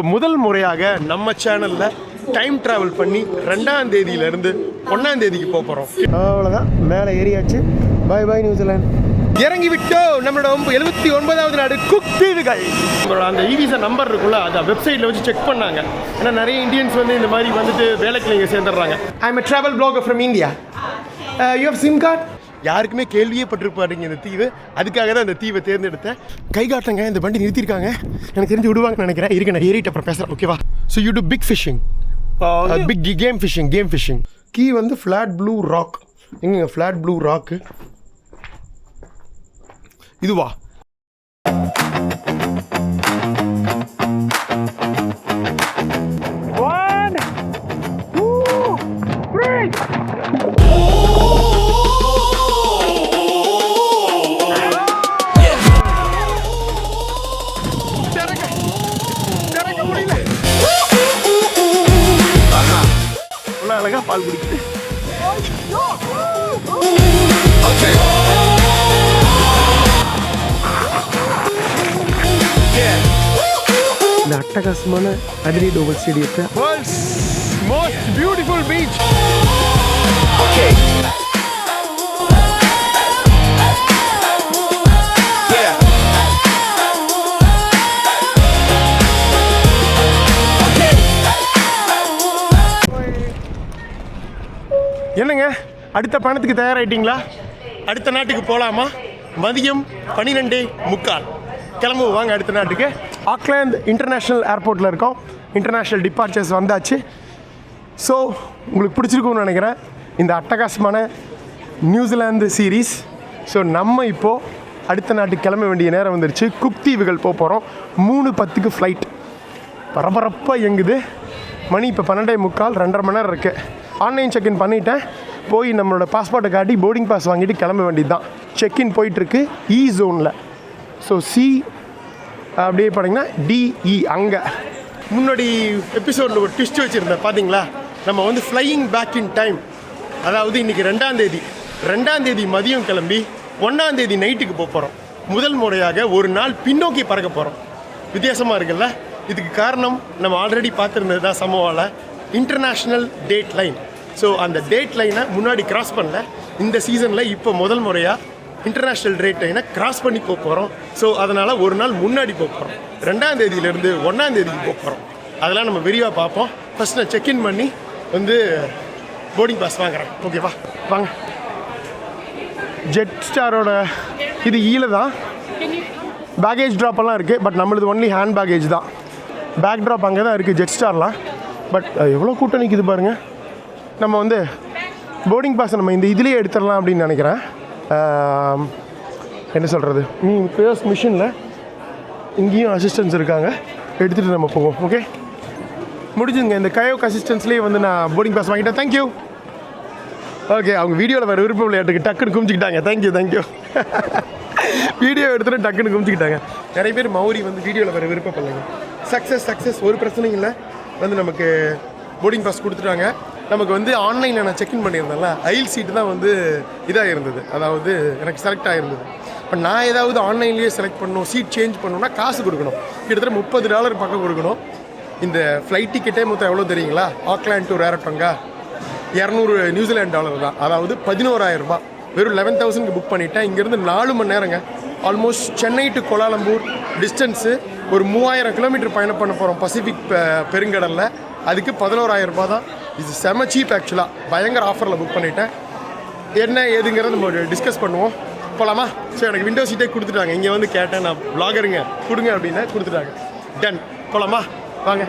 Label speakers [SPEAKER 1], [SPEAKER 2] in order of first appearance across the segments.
[SPEAKER 1] முதல் முறையாக நம்ம சேனல்ல டைம் டிராவல் பண்ணி 2ஆம் தேதியிலிருந்து 1ஆம் தேதிக்கு போகிறோம்.
[SPEAKER 2] அவ்வளோதான், மேலே ஏறியாச்சு. பாய் பாய் நியூசிலாந்து.
[SPEAKER 1] இறங்கி விட்டோம். நம்மளோட 79வது நாடு குக் தீவுகள். நம்மளோட அந்த இவிசா நம்பர் இருக்குல்ல, அதை வெப்சைட்டில் வச்சு செக் பண்ணாங்க. ஏன்னா நிறைய இந்தியன்ஸ் வந்து இந்த மாதிரி வந்துட்டு வேலைக்கு நீங்கள் சேர்ந்துடுறாங்க. I am a travel blogger from India. You have SIM card? யாருக்குமே கேள்வியே பட்டிருப்பாருங்க இந்த தீவு. அதுக்காக தான் இந்த தீவை தேர்ந்தெடுத்தேன். கை காட்டுங்க, இந்த வண்டி நிறுத்திருக்காங்க. எனக்கு தெரிஞ்சு விடுவாங்கன்னு நினைக்கிறேன். இருக்கு, நான் ஏறிட்டு அப்புறம் பேசுகிறேன், ஓகேவா? So you do big fishing, big game fishing. கீ வந்து ஃப்ளாட் ப்ளூ ராக். எங்க ஃப்ளாட் ப்ளூ ராக்கு இதுவா? அழகா பால் குடிக்குது. இந்த அட்டகாசமான அட்லீட் ஓவல் ஸ்டேடியத்தை வேர்ல்ட்ஸ் மோஸ்ட் பியூட்டிஃபுல் பீச். என்னங்க, அடுத்த பயணத்துக்கு தயாராகிட்டீங்களா? அடுத்த நாட்டுக்கு போகலாமா? மதியம் 12:45 கிளம்புவோம். வாங்க அடுத்த நாட்டுக்கு. ஆக்லாந்து இன்டர்நேஷ்னல் ஏர்போர்ட்டில் இருக்கோம். இன்டர்நேஷ்னல் டிபார்ச்சர்ஸ் வந்தாச்சு. ஸோ உங்களுக்கு பிடிச்சிருக்கும்னு நினைக்கிறேன் இந்த அட்டகாசமான நியூசிலாந்து சீரீஸ். ஸோ நம்ம இப்போது அடுத்த நாட்டுக்கு கிளம்ப வேண்டிய நேரம் வந்துருச்சு. குக் தீவுகள் போக போகிறோம். 3:10 ஃப்ளைட். பரபரப்பாக இயங்குது. மணி இப்போ 12:45, 2.5 மணி நேரம் இருக்குது. ஆன்லைன் செக்இன் பண்ணிவிட்டேன். போய் நம்மளோட பாஸ்போர்ட்டை காட்டி போர்டிங் பாஸ் வாங்கிட்டு கிளம்ப வேண்டியது தான். செக்இன் போயிட்டுருக்கு இ ஜோனில். ஸோ சி அப்படியே போனீங்கன்னா டிஇ. அங்கே முன்னாடி எபிசோடில் ஒரு ட்விஸ்ட் வச்சுருந்தேன் பார்த்தீங்களா? நம்ம வந்து ஃப்ளையிங் பேக் இன் டைம். அதாவது இன்றைக்கி 2ஆம் தேதி மதியம் கிளம்பி 1ஆம் தேதி நைட்டுக்கு போக போகிறோம். முதல் முறையாக ஒரு நாள் பின்னோக்கி பறக்க போகிறோம். வித்தியாசமாக இருக்குல்ல? இதுக்கு காரணம் நம்ம ஆல்ரெடி பார்த்துருந்தது தான் சமோவாவில் இன்டர்நேஷ்னல் டேட் லைன். ஸோ அந்த டேட் லைனை முன்னாடி கிராஸ் பண்ணல. இந்த சீசனில் இப்போ முதல் முறையாக இன்டர்நேஷ்னல் டேட் லைனை கிராஸ் பண்ணி போக போகிறோம். ஸோ அதனால் ஒரு நாள் முன்னாடி போக போகிறோம். 2ஆம் தேதியிலேருந்து 1ஆம் தேதிக்கு போக போகிறோம். அதெல்லாம் நம்ம விரிவாக பார்ப்போம். ஃபஸ்ட் நான் செக்இன் பண்ணி வந்து போர்டிங் பாஸ் வாங்குறேன், ஓகேவா? வாங்க. ஜெட் ஸ்டாரோட இது ஈல தான். பேக்கேஜ் ட்ராப்பெல்லாம் இருக்குது. பட் நம்மளது ஒன்லி ஹேண்ட் பேக்கேஜ் தான். பேக் ட்ராப் அங்கே தான் இருக்குது ஜெட் ஸ்டார்லாம். பட் எவ்வளோ கூட்டம் நிற்கிது பாருங்கள். நம்ம வந்து போர்டிங் பாஸை நம்ம இந்த இதுலேயே எடுத்துடலாம் அப்படின்னு நினைக்கிறேன். என்ன சொல்கிறது, பேஸ் மிஷினில் இங்கேயும் அசிஸ்டன்ஸ் இருக்காங்க. எடுத்துகிட்டு நம்ம போவோம், ஓகே? முடிஞ்சுங்க. இந்த கயோக் அசிஸ்டன்ஸ்லேயே வந்து நான் போர்டிங் பாஸ் வாங்கிட்டேன். தேங்க்யூ. ஓகே, அவங்க வீடியோவில் வேறு விருப்பம் விளையாட்டுக்கு டக்குன்னு குமிச்சிக்கிட்டாங்க. தேங்க்யூ. வீடியோ எடுத்துகிட்டு டக்குன்னு குமிச்சிக்கிட்டாங்க. நிறைய பேர் மௌரி வந்து வீடியோவில் வேறு விருப்பப்படலைங்க. சக்ஸஸ், ஒரு பிரச்சனையும் இல்லை. வந்து நமக்கு போர்டிங் பாஸ் கொடுத்துட்டாங்க. நமக்கு வந்து ஆன்லைனில் நான் செக்இன் பண்ணியிருந்தேன்ல, ஐல் சீட்டு தான் வந்து இதாக இருந்தது. அதாவது எனக்கு செலக்ட் ஆகிருந்தது. இப்போ நான் ஏதாவது ஆன்லைன்லேயே செலக்ட் பண்ணணும், சீட் சேஞ்ச் பண்ணணும்னா காசு கொடுக்கணும். கிட்டத்தட்ட $30 பக்கம் கொடுக்கணும். இந்த ஃப்ளைட் டிக்கெட்டே மொத்தம் எவ்வளோ தெரியுங்களா? ஆக்லாண்ட் டு ரேரட்டோங்கா $200 நியூசிலாந்து டாலர் தான். அதாவது 11,000 ரூபாய். வெறும் 11,000க்கு புக் பண்ணிவிட்டேன். இங்கேருந்து 4 மணி நேரங்க. Almost Chennai to Kuala Lumpur distance. ஒரு 3000 கிலோமீட்டர் பயணம் பண்ண போகிறோம் பசிபிக் பெருங்கடலில். அதுக்கு 11,000 ரூபா தான். இது செம சீப் ஆக்சுவலாக. பயங்கர ஆஃபரில் புக் பண்ணிவிட்டேன். என்ன ஏதுங்கிறத நம்ம டிஸ்கஸ் பண்ணுவோம். போகலாமா? சரி, எனக்கு விண்டோ சீட்டே கொடுத்துட்டாங்க. இங்கே வந்து கேட்டேன், நான் வ்ளாகருங்க கொடுங்க அப்படின்னா கொடுத்துட்டாங்க. டன். போகலாமா? வாங்க.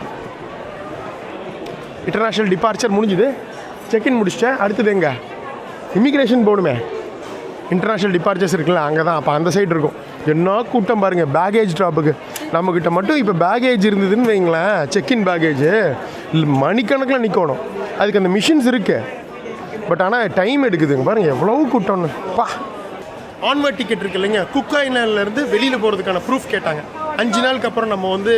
[SPEAKER 1] இன்டர்நேஷ்னல் டிபார்ச்சர் முடிஞ்சுது. செக்இன் முடிச்சிட்டேன். அடுத்தது எங்கே? இமிக்ரேஷன் போகணுமே. இன்டர்நேஷ்னல் டிபார்ச்சர்ஸ் இருக்குல்ல, அங்கே தான். அப்போ அந்த சைடு இருக்கும். என்ன கூட்டம் பாருங்கள் பேக்கேஜ் ட்ராப்புக்கு. நம்மக்கிட்ட மட்டும் இப்போ பேக்கேஜ் இருந்ததுன்னு வைங்களேன், செக்இன் பேக்கேஜு மணிக்கணக்கில் நிற்கணும். அதுக்கு அந்த மிஷின்ஸ் இருக்குது. பட் ஆனால் டைம் எடுக்குதுங்க பாருங்கள் எவ்வளோ கூட்டம்னு. ஆன்வர்ட் டிக்கெட் இருக்குது இல்லைங்க, குக் ஐலாண்ட்லேருந்து வெளியில் போகிறதுக்கான ப்ரூஃப் கேட்டாங்க. 5 நாளுக்கு அப்புறம் நம்ம வந்து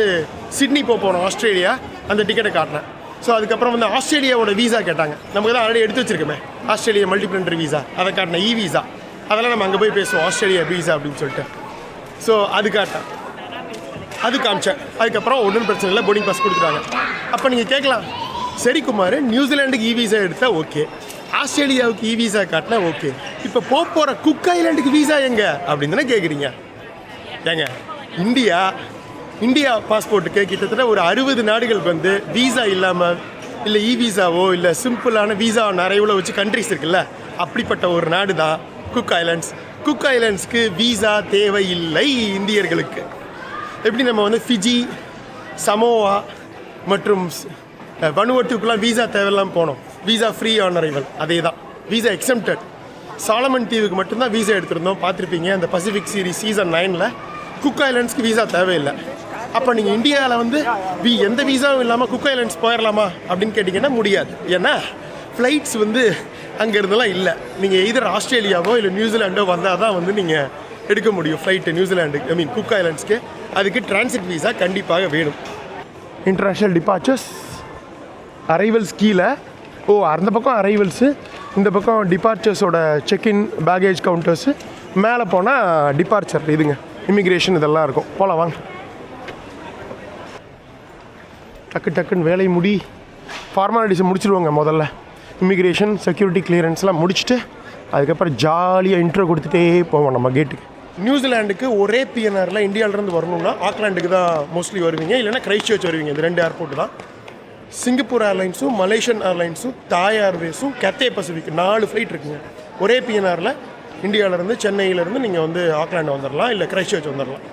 [SPEAKER 1] சிட்னி போகணும், ஆஸ்திரேலியா. அந்த டிக்கெட்டை காட்டினேன். ஸோ அதுக்கப்புறம் வந்து ஆஸ்திரேலியாவோட வீசா கேட்டாங்க. நமக்கு தான் ஆல்ரெடி எடுத்து வச்சுருக்கோமே ஆஸ்திரேலியா மல்டிபிளண்டரி வீசா. அதை காட்டினேன், இ வீசா. அதெல்லாம் நம்ம அங்கே போய் பேசுவோம், ஆஸ்திரேலியா வீசா அப்படின்னு சொல்லிட்டு. ஸோ அது காட்டேன், அது காமிச்சேன். அதுக்கப்புறம் ஒன்றும் பிரச்சனை இல்லை, போர்டிங் பாஸ் கொடுத்துட்டாங்க. அப்போ நீங்கள் கேட்கலாம், சரி குமார், நியூசிலாண்டுக்கு விசா எடுத்தால் ஓகே, ஆஸ்திரேலியாவுக்கு விசா காட்டினா ஓகே, இப்போ போகிற குக் ஐலாண்டுக்கு விசா எங்கே அப்படின்னு தானே கேட்குறீங்க. ஏங்க, இந்தியா பாஸ்போர்ட்டுக்கு கிட்டத்தட்ட ஒரு 60 நாடுகள் வந்து விசா இல்லாமல் இல்லை விசாவோ இல்லை சிம்பிளான விசா நிறைய வச்சு கண்ட்ரிஸ் இருக்குல்ல, அப்படிப்பட்ட ஒரு நாடு தான் குக் ஐலாண்ட்ஸ். குக் ஐலாண்ட்ஸ்க்கு விசா தேவையில்லை இந்தியர்களுக்கு. எப்படி நம்ம வந்து ஃபிஜி, சமோவா மற்றும் வனுவட்டுக்குலாம் விசா தேவையில்லாமல் போனோம், விசா ஃப்ரீ ஆன் அரைவல், அதே தான் விசா எக்ஸம்டட். சாலமன் தீவுக்கு மட்டும்தான் விசா எடுத்திருந்தோம், பார்த்துருப்பீங்க அந்த பசிபிக் சீரிஸ் சீசன் 9ல். குக் ஐலாண்ட்ஸ்க்கு விசா தேவையில்லை. அப்போ நீங்கள் இந்தியாவில் வந்து எந்த விசாவும் இல்லாமல் குக் ஐலாண்ட்ஸ் போயிடலாமா அப்படின்னு கேட்டிங்கன்னா முடியாது. ஏன்னா ஃப்ளைட்ஸ் வந்து அங்கேருந்துலாம் இல்லை. நீங்கள் எதர் ஆஸ்திரேலியாவோ இல்லை நியூசிலாண்டோ வந்தால் தான் வந்து நீங்கள் எடுக்க முடியும் ஃப்ளைட்டு நியூசிலாண்டுக்கு, குக் ஐலாண்ட்ஸ்க்கு. அதுக்கு டிரான்சிட் விசா கண்டிப்பாக வேணும். இன்டர்நேஷ்னல் டிபார்ச்சர்ஸ், அரைவல்ஸ் கீழே, அந்த பக்கம் அரைவல்ஸு, இந்த பக்கம் டிபார்ச்சர்ஸோட செக்இன் பேகேஜ் கவுண்டர்ஸு, மேலே போனால் டிபார்ச்சர் இதுங்க இமிக்ரேஷன் இதெல்லாம் இருக்கும். போகலாம் வாங்க. டக்குன்னு வேலை ஃபார்மாலிட்டிஸை முடிச்சிடுவாங்க. முதல்ல இமிக்ரேஷன், செக்யூரிட்டி கிளியரன்ஸ்லாம் முடிச்சுட்டு அதுக்கப்புறம் ஜாலியாக இன்ட்ரோ கொடுத்துட்டே போவோம் நம்ம கேட்டுக்கு. நியூசிலாண்டுக்கு ஒரே பிஎன்ஆரில் இந்தியாவிலேருந்து வரணும்னா ஆக்லாண்டுக்கு தான் மோஸ்ட்லி வருவீங்க, இல்லைனா கிரைஸ்ட் சர்ச் வருவீங்க. இந்த 2 ஏர்போர்ட்டு தான். சிங்கப்பூர் ஏர்லைன்ஸும் மலேசியன் ஏர்லைன்ஸும் தாய் ஏர்வேஸும் கத்தே பசிபிக் 4 ஃப்ளைட் இருக்குங்க. ஒரே பிஎன்ஆரில் இந்தியாவிலேருந்து சென்னையிலேருந்து நீங்கள் வந்து ஆக்லாண்டு வந்துடலாம், இல்லை கிரைஸ்ட் சர்ச் வந்துடலாம்.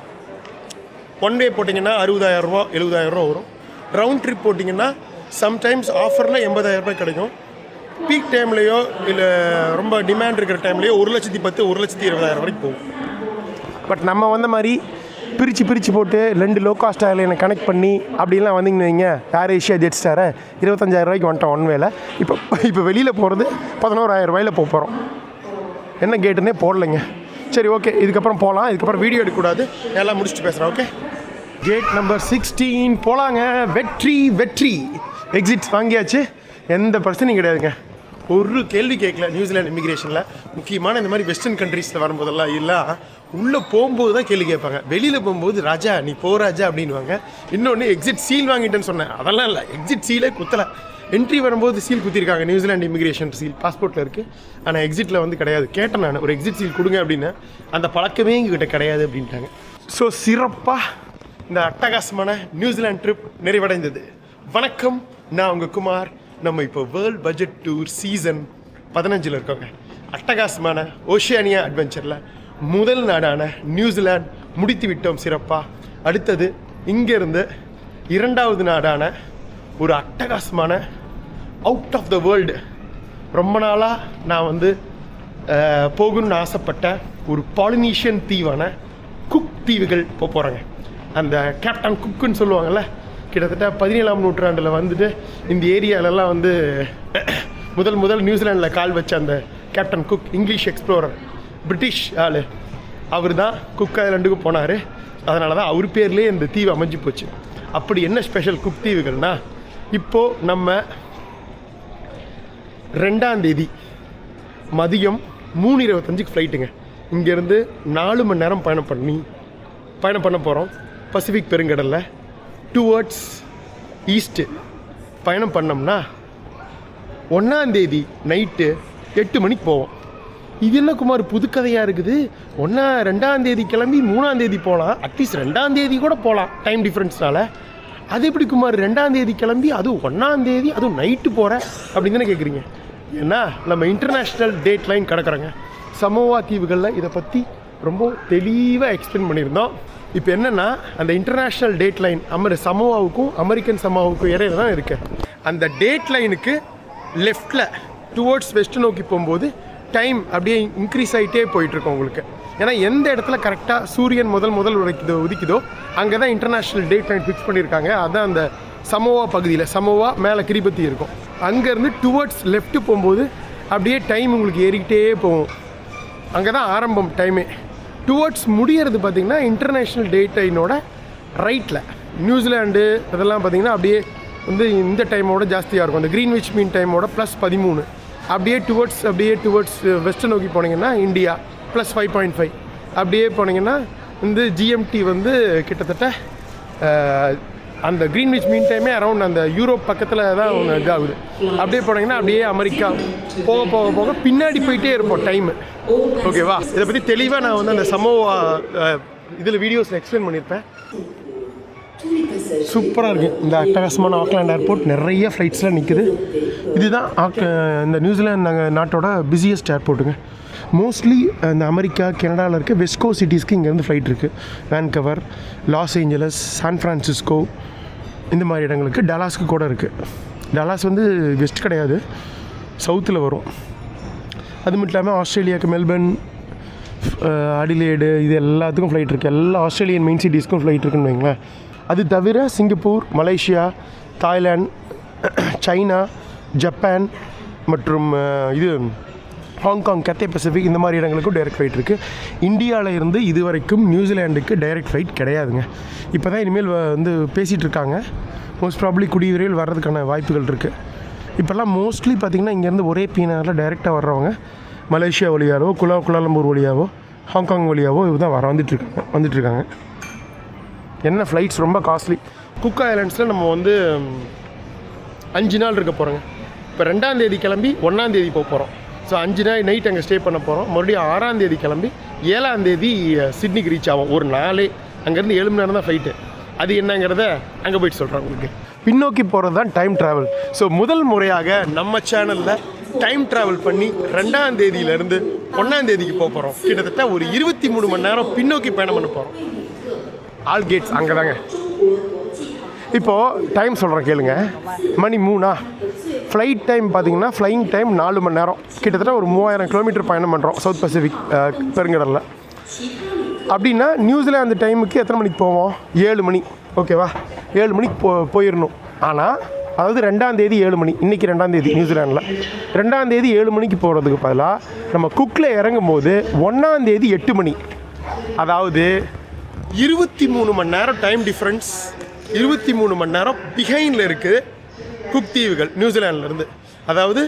[SPEAKER 1] ஒன் வே போட்டிங்கன்னா 60,000 ரூபா 70,000 ரூபா வரும். ரவுண்ட் ட்ரிப் போட்டிங்கன்னா சம்டைம்ஸ் ஆஃபரில் 80,000 ரூபாய் கிடைக்கும். பீக் டைம்லேயோ இல்லை ரொம்ப டிமாண்ட் இருக்கிற டைம்லேயோ 1,10,000 1,20,000 வரைக்கும் போகும். பட் நம்ம வந்த மாதிரி பிரித்து போட்டு 2 லோ காஸ்ட் ஏர்லைனை கனெக்ட் பண்ணி அப்படிலாம் வந்தீங்கன்னு வைங்க, ஏர் ஏஷியா, ஜெட் ஸ்டாரை 25,000 ரூபாய்க்கு வந்துட்டோம் ஒன் வேல. இப்போ வெளியில் போகிறது 11,000 ரூபாயில் போகிறோம். என்ன கேட்டுன்னே போடலைங்க. சரி, ஓகே, இதுக்கப்புறம் போகலாம். இதுக்கப்புறம் வீடியோ எடுக்கக்கூடாது, எல்லாம் முடிச்சுட்டு பேசுகிறேன். ஓகே, கேட் நம்பர் 16 போகலாங்க. வெற்றி எக்ஸிட்ஸ் வாங்கியாச்சு, எந்த பிரச்சனையும் கிடையாதுங்க. ஒரு கேள்வி கேட்கல நியூசிலாந்து இமிக்ரேஷனில். முக்கியமான இந்த மாதிரி வெஸ்டர்ன் கண்ட்ரீஸில் வரும்போதெல்லாம் இல்லை, உள்ளே போகும்போது தான் கேள்வி கேட்பாங்க. வெளியில் போகும்போது ராஜா நீ போ ராஜா அப்படின்வாங்க. இன்னொன்று எக்ஸிட் சீல் வாங்கிட்டேன்னு சொன்னேன், அதெல்லாம் இல்லை, எக்ஸிட் சீலே குத்தலை. என்ட்ரி வரும்போது சீல் குத்திருக்காங்க, நியூசிலாந்து இமிக்ரேஷன் சீல் பாஸ்போர்ட்டில் இருக்குது. ஆனால் எக்ஸிட்டில் வந்து கிடையாது. கேட்டேன் நான், ஒரு எக்ஸிட் சீல் கொடுங்க அப்படின்னு. அந்த பழக்கமே எங்ககிட்ட கிடையாது அப்படின்ட்டாங்க. ஸோ சிறப்பாக இந்த அட்டகாசமான நியூசிலாந்து ட்ரிப் நிறைவடைந்தது. வணக்கம், நான் உங்கள் குமார். நம்ம இப்போ வேர்ல்ட் பட்ஜெட் டூர் சீசன் 15 இருக்கோங்க. அட்டகாசமான ஓஷியானியா அட்வென்ச்சரில் முதல் நாடான நியூசிலாந்து முடித்து விட்டோம் சிறப்பாக. அடுத்தது இங்கேருந்து 2வது நாடான ஒரு அட்டகாசமான அவுட் ஆஃப் த வேர்ல்டு, ரொம்ப நாளாக நான் வந்து போகணும்னு ஆசைப்பட்ட ஒரு பாலினீஷியன் தீவான குக் தீவுகள் போகிறேங்க. அந்த கேப்டன் குக்குன்னு சொல்லுவாங்கள்ல, கிட்டத்தட்ட 17ஆம் நூற்றாண்டில் வந்துட்டு இந்த ஏரியாலெல்லாம் வந்து முதல் நியூசிலாண்டில் கால் வச்ச அந்த captain cook, English explorer, British ஆள், அவர் தான் குக் ஐலாண்டுக்கு போனார். அதனால தான் அவர் பேர்லேயே இந்த தீவு அமைஞ்சு போச்சு. அப்படி என்ன ஸ்பெஷல் குக் தீவுகள்னால், இப்போது நம்ம 2ஆம் தேதி மதியம் 3:25 ஃப்ளைட்டுங்க. இங்கேருந்து 4 மணி நேரம் பயணம் பண்ண போகிறோம். பசிபிக் பெருங்கடலில் டுவர்ட்ஸ் ஈஸ்ட்டு பயணம் பண்ணோம்னா 1ஆம் தேதி நைட்டு 8 மணிக்கு போவோம். இது என்ன குமார் புதுக்கதையாக இருக்குது, 2ஆம் தேதி கிளம்பி 3ஆம் தேதி போகலாம், அட்லீஸ்ட் 2ஆம் தேதி கூட போகலாம் டைம் டிஃப்ரென்ஸ்னால. அது எப்படி குமார் 2ஆம் தேதி கிளம்பி அதுவும் 1ஆம் தேதி அதுவும் நைட்டு போகிற அப்படின்னு தானே கேட்குறீங்க. ஏன்னா நம்ம இன்டர்நேஷ்னல் டேட் லைன் கிடக்குறோங்க. சமோவா தீவுகளில் இதை பற்றி ரொம்ப தெளிவாக எக்ஸ்பிளைன் பண்ணியிருந்தோம். இப்போ என்னென்னா, அந்த இன்டர்நேஷ்னல் டேட் லைன் சமோவாவுக்கும் அமெரிக்கன் சமோவாவுக்கும் இடையில தான் இருக்குது. அந்த டேட் லைனுக்கு லெஃப்டில் டுவோர்ட்ஸ் வெஸ்ட் நோக்கி போகும்போது டைம் அப்படியே இன்க்ரீஸ் ஆகிட்டே போயிட்டுருக்கோம் உங்களுக்கு. ஏன்னா எந்த இடத்துல கரெக்டாக சூரியன் முதல் உதிக்குதோ அங்கே தான் இன்டர்நேஷ்னல் டேட் லைன் ஃபிக்ஸ் பண்ணியிருக்காங்க. அதுதான் அந்த சமோவா பகுதியில், சமோவா மேலே கிரிபத்தி இருக்கும். அங்கேருந்து டுவர்ட்ஸ் லெஃப்ட்டு போகும்போது அப்படியே டைம் உங்களுக்கு ஏறிக்கிட்டே போகும். அங்கே தான் ஆரம்பம் டைமே. டுவர்ட்ஸ் முடியறது பார்த்திங்கன்னா இன்டர்நேஷ்னல் டேட் லைனோட ரைட்டில். நியூசிலாண்டு அதெல்லாம் பார்த்திங்கன்னா அப்படியே வந்து இந்த டைமோட ஜாஸ்தியாக இருக்கும். அந்த க்ரீன்விச் மீன் டைமோட +13. அப்படியே டுவர்ட்ஸ் வெஸ்ட்டை நோக்கி போனீங்கன்னா இந்தியா +5.5. அப்படியே போனீங்கன்னா வந்து ஜிஎம்டி வந்து கிட்டத்தட்ட அந்த க்ரீன்விச் மீன் டைமே அரௌண்ட் அந்த யூரோப் பக்கத்தில் தான் ஒன்று இதாகுது. அப்படியே போனீங்கன்னா அப்படியே அமெரிக்கா போக போக போக பின்னாடி போயிட்டே இருப்போம் டைமு. ஓகேவா? இதை பற்றி தெளிவாக நான் வந்து அந்த சமோவா இதில் வீடியோஸில் எக்ஸ்பிளைன் பண்ணியிருப்பேன். சூப்பராக இருக்குது இந்த அட்டகாசமான ஆக்லாண்ட் ஏர்போர்ட். நிறைய ஃப்ளைட்ஸ்லாம் நிற்குது. இதுதான் இந்த நியூசிலாந்து நாட்டோட பிஸியஸ்ட் ஏர்போர்ட்டுங்க. மோஸ்ட்லி இந்த அமெரிக்கா கனடாவில் இருக்க வெஸ்கோ சிட்டிஸ்க்கு இங்கேருந்து ஃப்ளைட் இருக்குது. வேன்கவர், லாஸ் ஏஞ்சலஸ், சான் ஃப்ரான்சிஸ்கோ இந்த மாதிரி இடங்களுக்கு. டலாஸ்க்கு கூட இருக்குது. டலாஸ் வந்து வெஸ்ட் கிடையாது, சவுத்தில் வரும். அது மட்டும் இல்லாமல் ஆஸ்திரேலியாவுக்கு மெல்பர்ன், அடிலேடு இது எல்லாத்துக்கும் ஃப்ளைட் இருக்குது. எல்லா ஆஸ்திரேலியன் மெயின் சிட்டிஸ்க்கும் ஃப்ளைட் இருக்குன்னு வைங்களேன். அது தவிர Singapore, Malaysia, Thailand, China, Japan மற்றும் இது ஹாங்காங், கத்தே பசிபிக் இந்த மாதிரி இடங்களுக்கும் டைரக்ட் ஃப்ளைட் இருக்குது. இந்தியாவில் இருந்து இது வரைக்கும் நியூசிலாண்டுக்கு டைரக்ட் ஃப்ளைட் கிடையாதுங்க. இப்போ தான் இனிமேல் வந்து பேசிகிட்டு இருக்காங்க. மோஸ்ட் ப்ராப்ளி கூடிய விரைவில் வர்றதுக்கான வாய்ப்புகள் இருக்குது. இப்போல்லாம் மோஸ்ட்லி பார்த்திங்கன்னா இங்கேருந்து ஒரே பீனாரில் டைரெக்டாக வர்றவங்க மலேசியா வழியாவோ, குலாலம்பூர் வழியாவோ, ஹாங்காங் வழியாவோ இதுதான் வந்துட்டுருக்காங்க. என்ன ஃப்ளைட்ஸ் ரொம்ப காஸ்ட்லி. குக் ஐலாண்ட்ஸில் நம்ம வந்து 5 நாள் இருக்க போகிறோங்க. இப்போ 2ஆம் தேதி கிளம்பி 1ஆம் தேதி போக போகிறோம். ஸோ 5 நாள் நைட் அங்கே ஸ்டே பண்ண போகிறோம். மறுபடியும் 6ஆம் தேதி கிளம்பி 7ஆம் தேதி சிட்னிக்கு ரீச் ஆகும். ஒரு நாளே அங்கேருந்து 7 மணி நேரம் தான் ஃப்ளைட்டு. அது என்னங்கிறத அங்கே போய்ட்டு சொல்கிறேன் உங்களுக்கு. பின்னோக்கி போகிறது தான் டைம் ட்ராவல். ஸோ முதல் முறையாக நம்ம சேனலில் டைம் ட்ராவல் பண்ணி 2ஆம் தேதியிலேருந்து 1ஆம் தேதிக்கு போக போகிறோம். கிட்டத்தட்ட ஒரு 23 மணி நேரம் பின்னோக்கி பயணம் பண்ண போகிறோம். ஆல் கேட்ஸ் அங்கே தாங்க. இப்போது டைம் சொல்கிறேன் கேளுங்க. மணி 3 ஃப்ளைட் டைம் பார்த்தீங்கன்னா ஃப்ளையிங் டைம் 4 மணி நேரம். கிட்டத்தட்ட ஒரு 3000 கிலோமீட்டர் பயணம் பண்ணுறோம் சவுத் பசிபிக் பெருங்கடலில். அப்படின்னா நியூசிலாந்து டைமுக்கு எத்தனை மணிக்கு போவோம்? 7 மணி. ஓகேவா? 7 மணிக்கு போயிடணும். ஆனால் அதாவது 2ஆம் தேதி 7 மணி. இன்றைக்கி 2ஆம் தேதி நியூசிலாண்டில் 2ஆம் தேதி 7 மணிக்கு போகிறதுக்கு பதிலாக நம்ம குக்கில் இறங்கும் போது 1ஆம் தேதி 8 மணி. அதாவது 23 மணி நேரம் டைம் டிஃப்ரென்ஸ். 23 மணி நேரம் பிஹைண்டில் இருக்குது குக் தீவுகள் நியூசிலாண்ட்லேருந்து. அதாவது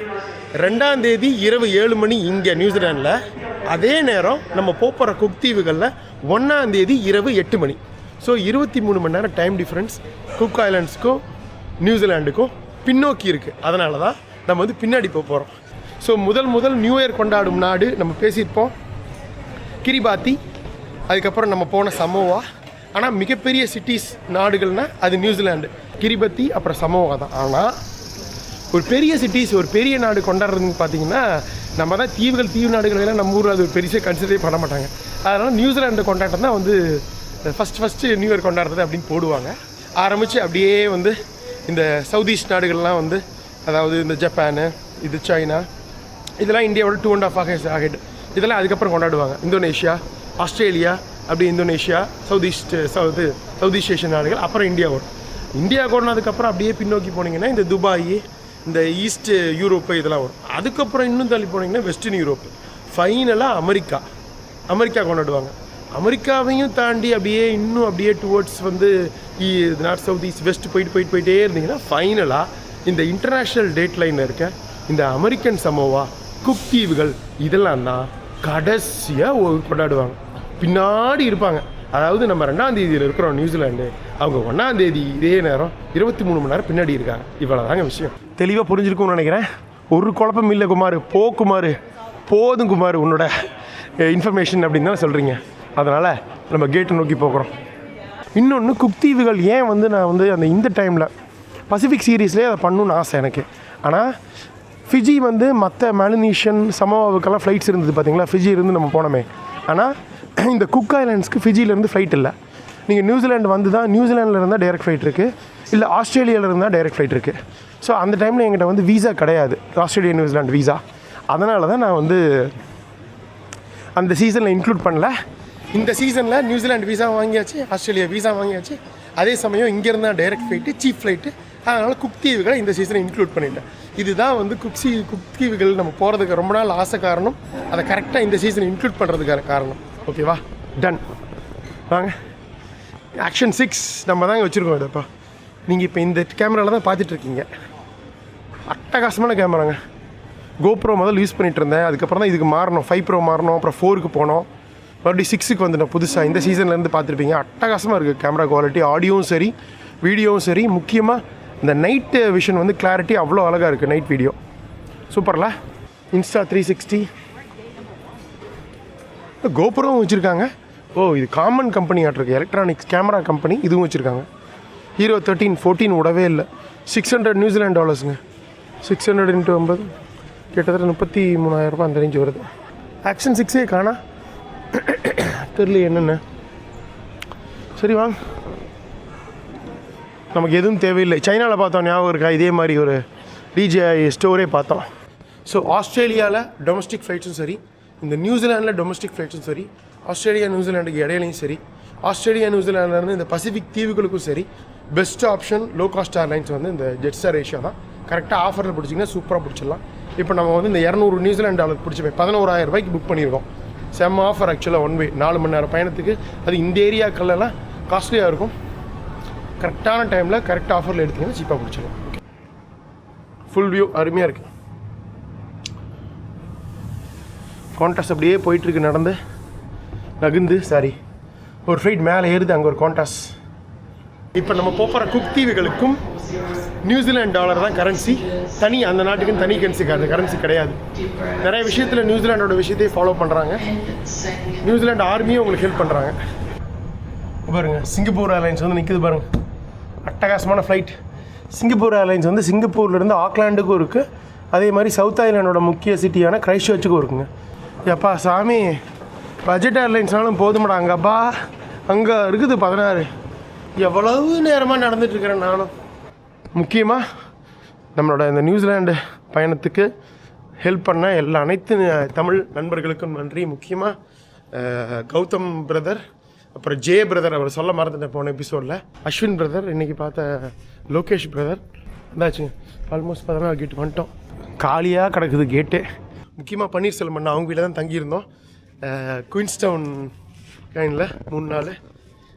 [SPEAKER 1] 2ஆம் தேதி இரவு 7 மணி இங்கே நியூசிலாண்டில். அதே நேரம் நம்ம போகிற குக் தீவுகளில் 1ஆம் தேதி இரவு 8 மணி. ஸோ 23 மணி நேரம் டைம் டிஃப்ரென்ஸ் குக் ஐலாண்ட்ஸுக்கும் நியூசிலாண்டுக்கும் பின்னோக்கி இருக்குது. அதனால தான் நம்ம வந்து பின்னாடி போகிறோம். ஸோ முதல் நியூ இயர் கொண்டாடும் நாடு நம்ம பேசியிருப்போம் கிரிபாத்தி. அதுக்கப்புறம் நம்ம போன சமோவா. ஆனால் மிகப்பெரிய சிட்டிஸ் நாடுகள்னால் அது நியூசிலாண்டு, கிரிபத்தி, அப்புறம் சமோவா தான். ஆனால் ஒரு பெரிய சிட்டிஸ், ஒரு பெரிய நாடு கொண்டாடுறதுன்னு பார்த்தீங்கன்னா நம்ம தான் தீவு நாடுகள் எல்லாம் நம்ம ஊரில் அது ஒரு பெருசாக கன்சிடரே பண்ண மாட்டாங்க. அதனால் நியூசிலாண்டு கொண்டாட்டம் தான் வந்து ஃபஸ்ட்டு நியூ இயர் கொண்டாடுறது அப்படின்னு போடுவாங்க. ஆரம்பித்து அப்படியே வந்து இந்த சவுத் ஈஸ்ட் நாடுகள்லாம் வந்து, அதாவது இந்த ஜப்பானு, இது சைனா, இதெல்லாம் இந்தியாவோட 2.5 years ஆகிட்டு இதெல்லாம் அதுக்கப்புறம் கொண்டாடுவாங்க. இந்தோனேஷியா, ஆஸ்திரேலியா, அப்படி இந்தோனேஷியா, சவுத் ஈஸ்ட் ஏஷியன் நாடுகள், அப்புறம் இந்தியா வரும். இந்தியா கொண்டதுக்கப்புறம் அப்படியே பின்னோக்கி போனீங்கன்னா இந்த துபாய், இந்த ஈஸ்ட் யூரோப்பு இதெல்லாம் வரும். அதுக்கப்புறம் இன்னும் தள்ளி போனீங்கன்னா வெஸ்டர்ன் யூரோப்பு, ஃபைனலாக அமெரிக்கா கொண்டாடுவாங்க. அமெரிக்காவையும் தாண்டி அப்படியே டுவர்ட்ஸ் வந்து நார்த் சவுத் ஈஸ்ட் வெஸ்ட் போயிட்டே இருந்தீங்கன்னா ஃபைனலாக இந்த இன்டர்நேஷ்னல் டேட் லைனில் இருக்க இந்த அமெரிக்கன் சமோவா, குக் தீவுகள் இதெல்லாம் தான் கடைசியாக கொண்டாடுவாங்க. பின்னாடி இருப்பாங்க. அதாவது நம்ம 2ஆம் தேதியில் இருக்கிறோம் நியூசிலாண்டு, அவங்க 1ஆம் தேதி இதே நேரம் 23 மணி நேரம் பின்னாடி இருக்காங்க. இவ்வளோ தாங்க விஷயம். தெளிவாக புரிஞ்சிருக்கும்னு நினைக்கிறேன். ஒரு குழப்பம் இல்லை குமார். போதும் குமார் உன்னோட இன்ஃபர்மேஷன் அப்படின்னு தான் சொல்கிறீங்க. அதனால் நம்ம கேட்டை நோக்கி போகிறோம். இன்னொன்று, குக் தீவுகள் ஏன் வந்து நான் வந்து இந்த டைமில் பசிபிக் சீரீஸ்லேயே அதை பண்ணணுன்னு ஆசை எனக்கு. ஆனால் ஃபிஜி வந்து மற்ற மெலனீஷியன் சமோவாவுக்கெல்லாம் ஃப்ளைட்ஸ் இருந்தது பார்த்தீங்களா, ஃபிஜியிலேருந்து நம்ம போனோமே. ஆனால் இந்த குக் ஐலாண்ட்ஸ்க்கு ஃபிஜியிலேருந்து ஃப்ளைட் இல்லை. நீங்கள் நியூசிலாண்டு வந்து தான், நியூசிலாண்டில் இருந்தால் டைரக்ட் ஃப்ளைட் இருக்குது, இல்லை ஆஸ்திரேலியாவில் இருந்தால் டைரக்ட் ஃப்ளைட் இருக்குது. ஸோ அந்த டைமில் என்கிட்ட வந்து வீசா கிடையாது, ஆஸ்திரேலியா நியூசிலாண்டு வீசா. அதனால தான் நான் வந்து அந்த சீசனில் இன்க்ளூட் பண்ணல. இந்த சீசனில் நியூசிலாண்டு வீசா வாங்கியாச்சு, ஆஸ்திரேலியா வீசா வாங்கியாச்சு. அதே சமயம் இங்கேருந்து தான் டைரக்ட் ஃப்ளைட்டு, சீப் ஃப்ளைட்டு. அதனால் குக் தீவுகளை இந்த சீசனை இன்க்ளூட் பண்ணிட்டேன். இதுதான் வந்து குக் தீவுகள் நம்ம போகிறதுக்கு ரொம்ப நாள் ஆசை காரணம். அதை கரெக்டாக இந்த சீசனை இன்க்ளூட் பண்ணுறதுக்கான காரணம். ஓகேவா? டன். வாங்க, ஆக்ஷன் 6 நம்ம தாங்க வச்சுருக்கோம். இதப்பா நீங்கள் இப்போ இந்த கேமராவில் தான் பார்த்துட்ருக்கீங்க. அட்டகாசமான கேமராங்க. கோப்ரோ முதல்ல யூஸ் பண்ணிகிட்டு இருந்தேன். அதுக்கப்புறம் தான் இதுக்கு மாறணும், 5 Pro மாறணும், அப்புறம் 4க்கு போனோம். மறுபடியும் 6க்கு வந்துட்டேன் புதுசாக. இந்த சீசன்லேருந்து பார்த்துருப்பீங்க. அட்டகாசமாக இருக்குது கேமரா குவாலிட்டி, ஆடியோவும் சரி வீடியோவும் சரி. முக்கியமாக இந்த நைட்டு விஷன் வந்து கிளாரிட்டி அவ்வளோ அழகாக இருக்குது. Night video சூப்பரில். இன்ஸ்டா 360 கோபுரம் வச்சுருக்காங்க. இது காமன் கம்பெனி ஆட்டிருக்கு, எலக்ட்ரானிக்ஸ் கேமரா கம்பெனி. இதுவும் வச்சுருக்காங்க. ஹீரோ 13 விடவே இல்லை. $600 நியூசிலாண்ட் டாலர்ஸுங்க. 600 × 50 கிட்டத்தட்ட 33,000 அந்த ரேஞ்சு வருது. ஆக்ஷன் 6 காணா தெரியல என்னென்ன. சரி வாங்க, நமக்கு எதுவும் தேவையில்லை. சைனாவில் பார்த்தோம் ஞாபகம் இருக்கா, இதே மாதிரி ஒரு DJI ஸ்டோரே பார்த்தோம். ஸோ ஆஸ்திரேலியாவில் டொமஸ்டிக் ஃப்ளைட்ஸும் சரி, இந்த நியூசிலாண்டில் டொமஸ்டிக் ஃப்ளைட்ஸும் சரி, ஆஸ்திரேலியா நியூசிலாண்டுக்கு இடையிலையும் சரி, ஆஸ்திரேலியா நியூசிலாண்ட்லேருந்து இந்த பசிபிக் தீவுகளுக்கும் சரி, best option low cost airlines வந்து இந்த ஜெட்ஸ்டார் ஏஷியா தான். கரெக்டாக ஆஃபரில் பிடிச்சிங்கன்னா சூப்பராக பிடிச்சிடலாம். இப்போ நம்ம வந்து இந்த 200 நியூசிலாண்ட் டாலர் பிடிச்சி போய் 11,000 ரூபாய்க்கு புக் பண்ணியிருக்கோம். செம்ம ஆஃபர் ஆக்சுவலாக. 1 வே 4 மணி நேரம் பயணத்துக்கு. அது இந்த ஏரியாக்கள்லாம் காஸ்ட்லியாக இருக்கும். கரெக்டான டைமில் கரெக்ட் ஆஃபரில் எடுத்திங்கன்னா சீப்பாக பிடிச்சிடலாம். ஃபுல் வியூ அருமையாக இருக்குது. கான்டாஸ் அப்படியே போயிட்டுருக்கு, நடந்து நகுந்து ஒரு ஃப்ளைட் மேலே ஏறுது, அங்கே ஒரு கான்டாஸ். இப்போ நம்ம போகிற குக் தீவுகளுக்கும் நியூசிலாண்ட் டாலர் தான் கரன்சி. தனி அந்த நாட்டுக்குன்னு தனி கரன்சி கிடையாது. நிறைய விஷயத்தில் நியூசிலாண்டோட விஷயத்தையே ஃபாலோ பண்ணுறாங்க. நியூசிலாண்ட் ஆர்மியும் உங்களுக்கு ஹெல்ப் பண்ணுறாங்க. பாருங்கள், சிங்கப்பூர் ஏர்லைன்ஸ் வந்து நிற்குது பாருங்கள். அட்டகாசமான ஃப்ளைட். சிங்கப்பூர் ஏர்லைன்ஸ் வந்து சிங்கப்பூர்லேருந்து ஆக்லாண்டுக்கும் இருக்குது. அதே மாதிரி சவுத் ஐலாண்டோட முக்கிய சிட்டியான கிரைஸ்ட்சர்ச்சுக்கும் இருக்குங்க. எப்பா சாமி, பட்ஜெட் ஏர்லைன்ஸ்னாலும் போதுமாடா. அங்கேப்பா அங்கே இருக்குது 16. எவ்வளவு நேரமாக நடந்துட்டுருக்கிறேன் நானும். முக்கியமாக நம்மளோட இந்த நியூசிலாண்டு பயணத்துக்கு ஹெல்ப் பண்ண அனைத்து தமிழ் நண்பர்களுக்கும் நன்றி. முக்கியமாக கௌதம் பிரதர், அப்புறம் ஜே பிரதர், அவர் சொல்ல மறந்துட்டேன் போன எபிசோடில். அஸ்வின் பிரதர், இன்றைக்கி பார்த்த லோகேஷ் பிரதர். இந்தாச்சுங்க, ஆல்மோஸ்ட் 14 கேட்டு வந்துட்டோம். காலியாக கிடக்குது கேட்டு. முக்கியமாக பன்னீர்செல்வம் அண்ணா அவங்க வீட்டில் தான் தங்கியிருந்தோம். குயின்ஸ்டவுன் லைனில் 3 நாள்.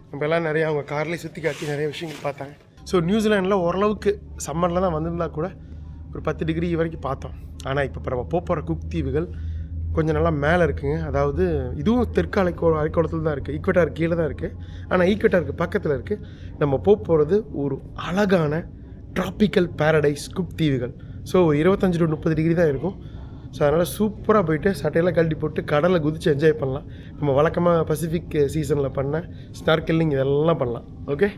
[SPEAKER 1] நம்ம எல்லாம் நிறையா அவங்க கார்லேயே சுற்றி காட்டி நிறைய விஷயங்கள் பார்த்தாங்க. ஸோ நியூசிலாண்டில் ஓரளவுக்கு சம்மரில் தான் வந்திருந்தா கூட ஒரு 10 டிகிரி வரைக்கும் பார்த்தோம். ஆனால் இப்போ நம்ம போகிற குக் தீவுகள் கொஞ்சம் நல்லா மேலே இருக்குங்க. அதாவது இதுவும் தெற்கு அரைக்கோளத்தில் தான் இருக்குது, ஈக்வட்டார் கீழே தான் இருக்குது. ஆனால் ஈக்வட்டாருக்கு பக்கத்தில் இருக்குது. நம்ம போகிறது ஒரு அழகான ட்ராபிக்கல் பேரடைஸ் குக் தீவுகள். ஸோ 25 to 30 டிகிரி தான் இருக்கும். ஸோ அதனால் சூப்பராக போயிட்டு சட்டையெல்லாம் கழட்டி போட்டு கடலில் குதித்து என்ஜாய் பண்ணலாம். நம்ம வழக்கமாக பசிபிக் சீசனில் பண்ண ஸ்னார்க்கெல்லிங் இதெல்லாம் பண்ணலாம். ஓகே,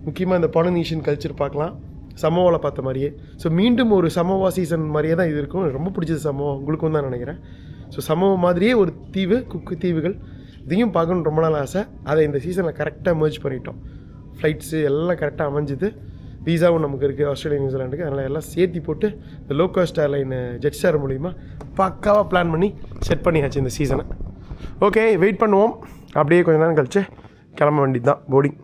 [SPEAKER 1] முக்கியமாக இந்த பாலினேஷியன் கல்ச்சர் பார்க்கலாம், சமோவாவில் பார்த்த மாதிரியே. ஸோ மீண்டும் ஒரு சமோவா சீசன் மாதிரியே தான் இது இருக்கும். ரொம்ப பிடிச்சது சமோவா, உங்களுக்கும் தான் நினைக்கிறேன். ஸோ சமோவா மாதிரியே ஒரு தீவு, குக்கு தீவுகள், இதையும் பார்க்கணுன்னு ரொம்ப நாள் ஆசை. அதை இந்த சீசனில் கரெக்டாக மர்ஜ் பண்ணிட்டோம். ஃப்ளைட்ஸு எல்லாம் கரெக்டாக அமைஞ்சுது. வீசாவும் நமக்கு இருக்குது ஆஸ்திரேலியா நியூசிலாண்டுக்கு. அதனால் எல்லாம் சேர்த்தி போட்டு இந்த லோ காஸ்ட் ஏர்லைன் ஜெட்ஸ்டார் மூலிமா பக்காவாக பிளான் பண்ணி செட் பண்ணியாச்சு இந்த சீசனை. ஓகே, வெயிட் பண்ணுவோம். அப்படியே கொஞ்ச நேரம் கழிச்சு கிளம்ப வேண்டியது தான், போர்டிங்.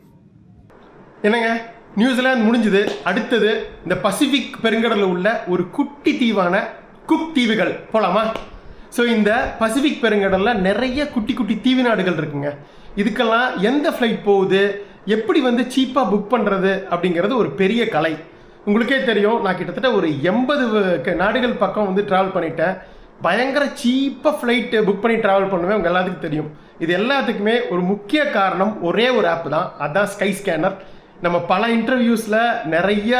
[SPEAKER 1] என்னங்க, நியூசிலாந்து முடிஞ்சுது. அடுத்தது இந்த பசிபிக் பெருங்கடலில் உள்ள ஒரு குட்டி தீவான குக் தீவுகள் போகலாமா? ஸோ இந்த பசிபிக் பெருங்கடலில் நிறைய குட்டி குட்டி தீவு நாடுகள் இருக்குங்க. இதுக்கெல்லாம் எந்த ஃப்ளைட் போகுது, எப்படி வந்து சீப்பாக புக் பண்ணுறது அப்படிங்கிறது ஒரு பெரிய கலை. உங்களுக்கே தெரியும், நான் கிட்டத்தட்ட ஒரு 80 நாடுகள் பக்கம் வந்து ட்ராவல் பண்ணிட்டேன். பயங்கர சீப்பாக ஃப்ளைட்டு புக் பண்ணி ட்ராவல் பண்ணுவேன், உங்கள் எல்லாத்துக்கும் தெரியும். இது எல்லாத்துக்குமே ஒரு முக்கிய காரணம் ஒரே ஒரு ஆப் தான், அதுதான் ஸ்கை ஸ்கேனர். நம்ம பல இன்டர்வியூஸில் நிறைய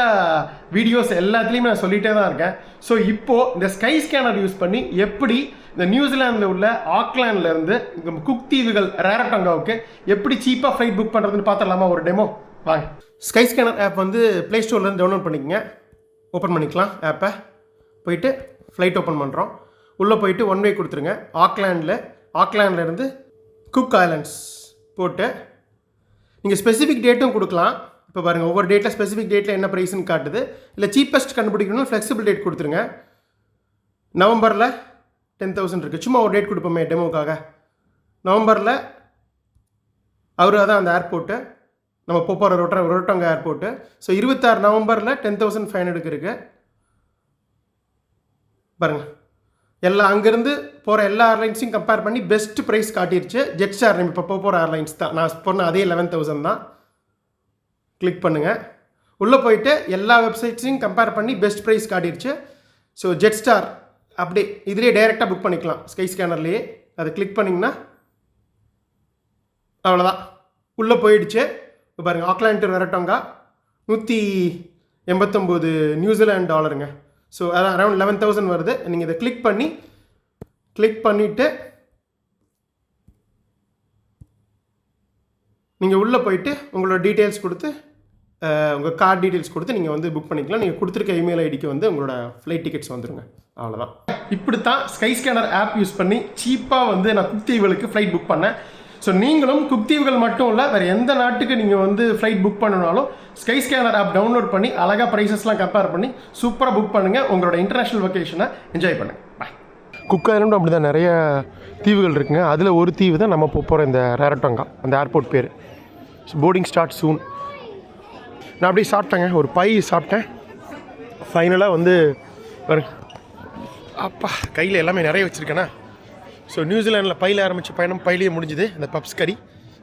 [SPEAKER 1] வீடியோஸ் எல்லாத்துலேயுமே நான் சொல்லிகிட்டே தான் இருக்கேன். ஸோ இப்போது இந்த ஸ்கை ஸ்கேனர் யூஸ் பண்ணி எப்படி இந்த நியூசிலாந்தில் உள்ள ஆக்லாண்ட்லேருந்து இந்த குக் தீவுகள் ரேரட்டங்காவுக்கு எப்படி சீப்பாக ஃப்ளைட் புக் பண்ணுறதுன்னு பார்த்துடலாமா? ஒரு டெமோ வாங்க. ஸ்கை ஸ்கேனர் ஆப் வந்து ப்ளே ஸ்டோர்லேருந்து டவுன்லோட் பண்ணிக்கங்க. ஓப்பன் பண்ணிக்கலாம் ஆப்பை. போயிட்டு ஃப்ளைட் ஓப்பன் பண்ணுறோம். உள்ளே போயிட்டு 1 வே கொடுத்துருங்க. ஆக்லாண்ட்லேருந்து குக் ஐலண்ட்ஸ் போட்டு நீங்கள் ஸ்பெசிஃபிக் டேட்டும் கொடுக்கலாம். இப்போ பாருங்கள், ஒவ்வொரு டேட்டில் ஸ்பெசிஃபிக் டேட்டில் என்ன ப்ரைஸ்ன்னு காட்டுது. இல்லை சீப்பஸ்ட் கண்டுபிடிக்கணும்னு ஃப்ளெக்சிபிள் டேட் கொடுத்துருங்க. நவம்பரில் 10,000 இருக்குது. சும்மா ஒரு டேட் கொடுப்போமே டெமோக்காக. நவம்பரில் அதான் அந்த ஏர்போர்ட்டு நம்ம போகிற ரொட்டோங்க ஏர்போர்ட்டு. ஸோ 26 நவம்பரில் 10,500 இருக்குது பாருங்கள். அங்கேருந்து போகிற எல்லா ஏர்லைன்ஸையும் கம்பேர் பண்ணி பெஸ்ட் ப்ரைஸ் காட்டிடுச்சு. ஜெட்ஸ்டார் இப்போ போகிற ஏர்லைன்ஸ் தான், நான் சொன்ன அதே 11,000 தான். கிளிக் பண்ணுங்கள். உள்ளே போயிட்டு எல்லா வெப்சைட்ஸையும் கம்பேர் பண்ணி பெஸ்ட் ப்ரைஸ் காட்டிடுச்சு. ஸோ ஜெட்ஸ்டார் அப்படி இதிலே டைரெக்டாக புக் பண்ணிக்கலாம் ஸ்கை ஸ்கேனர்லேயே. அதை கிளிக் பண்ணிங்கன்னா அவ்வளோதான், உள்ளே போயிடுச்சு. இப்போ பாருங்கள், ஆக்லாண்ட் டு ரரட்டோங்கா 189 நியூசிலாந்து டாலருங்க. ஸோ அதான் அரௌண்ட் 11,000 வருது. நீங்கள் இதை கிளிக் பண்ணிவிட்டு நீங்கள் உள்ளே போயிட்டு உங்களோட டீட்டெயில்ஸ் கொடுத்து உங்கள் கார்டு டீட்டெயில்ஸ் கொடுத்து நீங்கள் வந்து புக் பண்ணிக்கலாம். நீங்கள் கொடுத்துருக்க இமெயில் ஐடிக்கு வந்து உங்களோட ஃப்ளைட் டிக்கெட்ஸ் வந்துடுங்க. அவ்வளோதான். இப்படி தான் ஸ்கை ஸ்கேனர் ஆப் யூஸ் பண்ணி சீப்பாக வந்து நான் குக்தீவுகளுக்கு ஃப்ளைட் புக் பண்ணேன். ஸோ நீங்களும் குக்தீவுகள் மட்டும் இல்லை, வேறு எந்த நாட்டுக்கு நீங்கள் வந்து ஃப்ளைட் புக் பண்ணனாலும் ஸ்கை ஸ்கேனர் ஆப் டவுன்லோட் பண்ணி அழகாக ப்ரைஸஸ்லாம் கம்பேர் பண்ணி சூப்பராக புக் பண்ணுங்கள். உங்களோட இன்டர்நேஷ்னல் வெக்கேஷனை என்ஜாய் பண்ணுங்கள். பாய். குக் ஐலண்டும் அப்படி தான் நிறைய தீவுகள் இருக்குங்க. அதில் ஒரு தீவு தான் நம்ம போகிற இந்த ரரட்டோங்கா, அந்த ஏர்போர்ட் பேர். போர்டிங் ஸ்டார்ட் சூன். நான் அப்படியே சாப்பிட்டேங்க, ஒரு பை சாப்பிட்டேன். ஃபைனலாக வந்து அப்பா கையில் எல்லாமே நிறைய வச்சுருக்கேண்ணா. ஸோ நியூசிலாண்டில் பையில் ஆரம்பித்த பயணம் பையிலேயே முடிஞ்சுது. அந்த பப்ஸ் கறி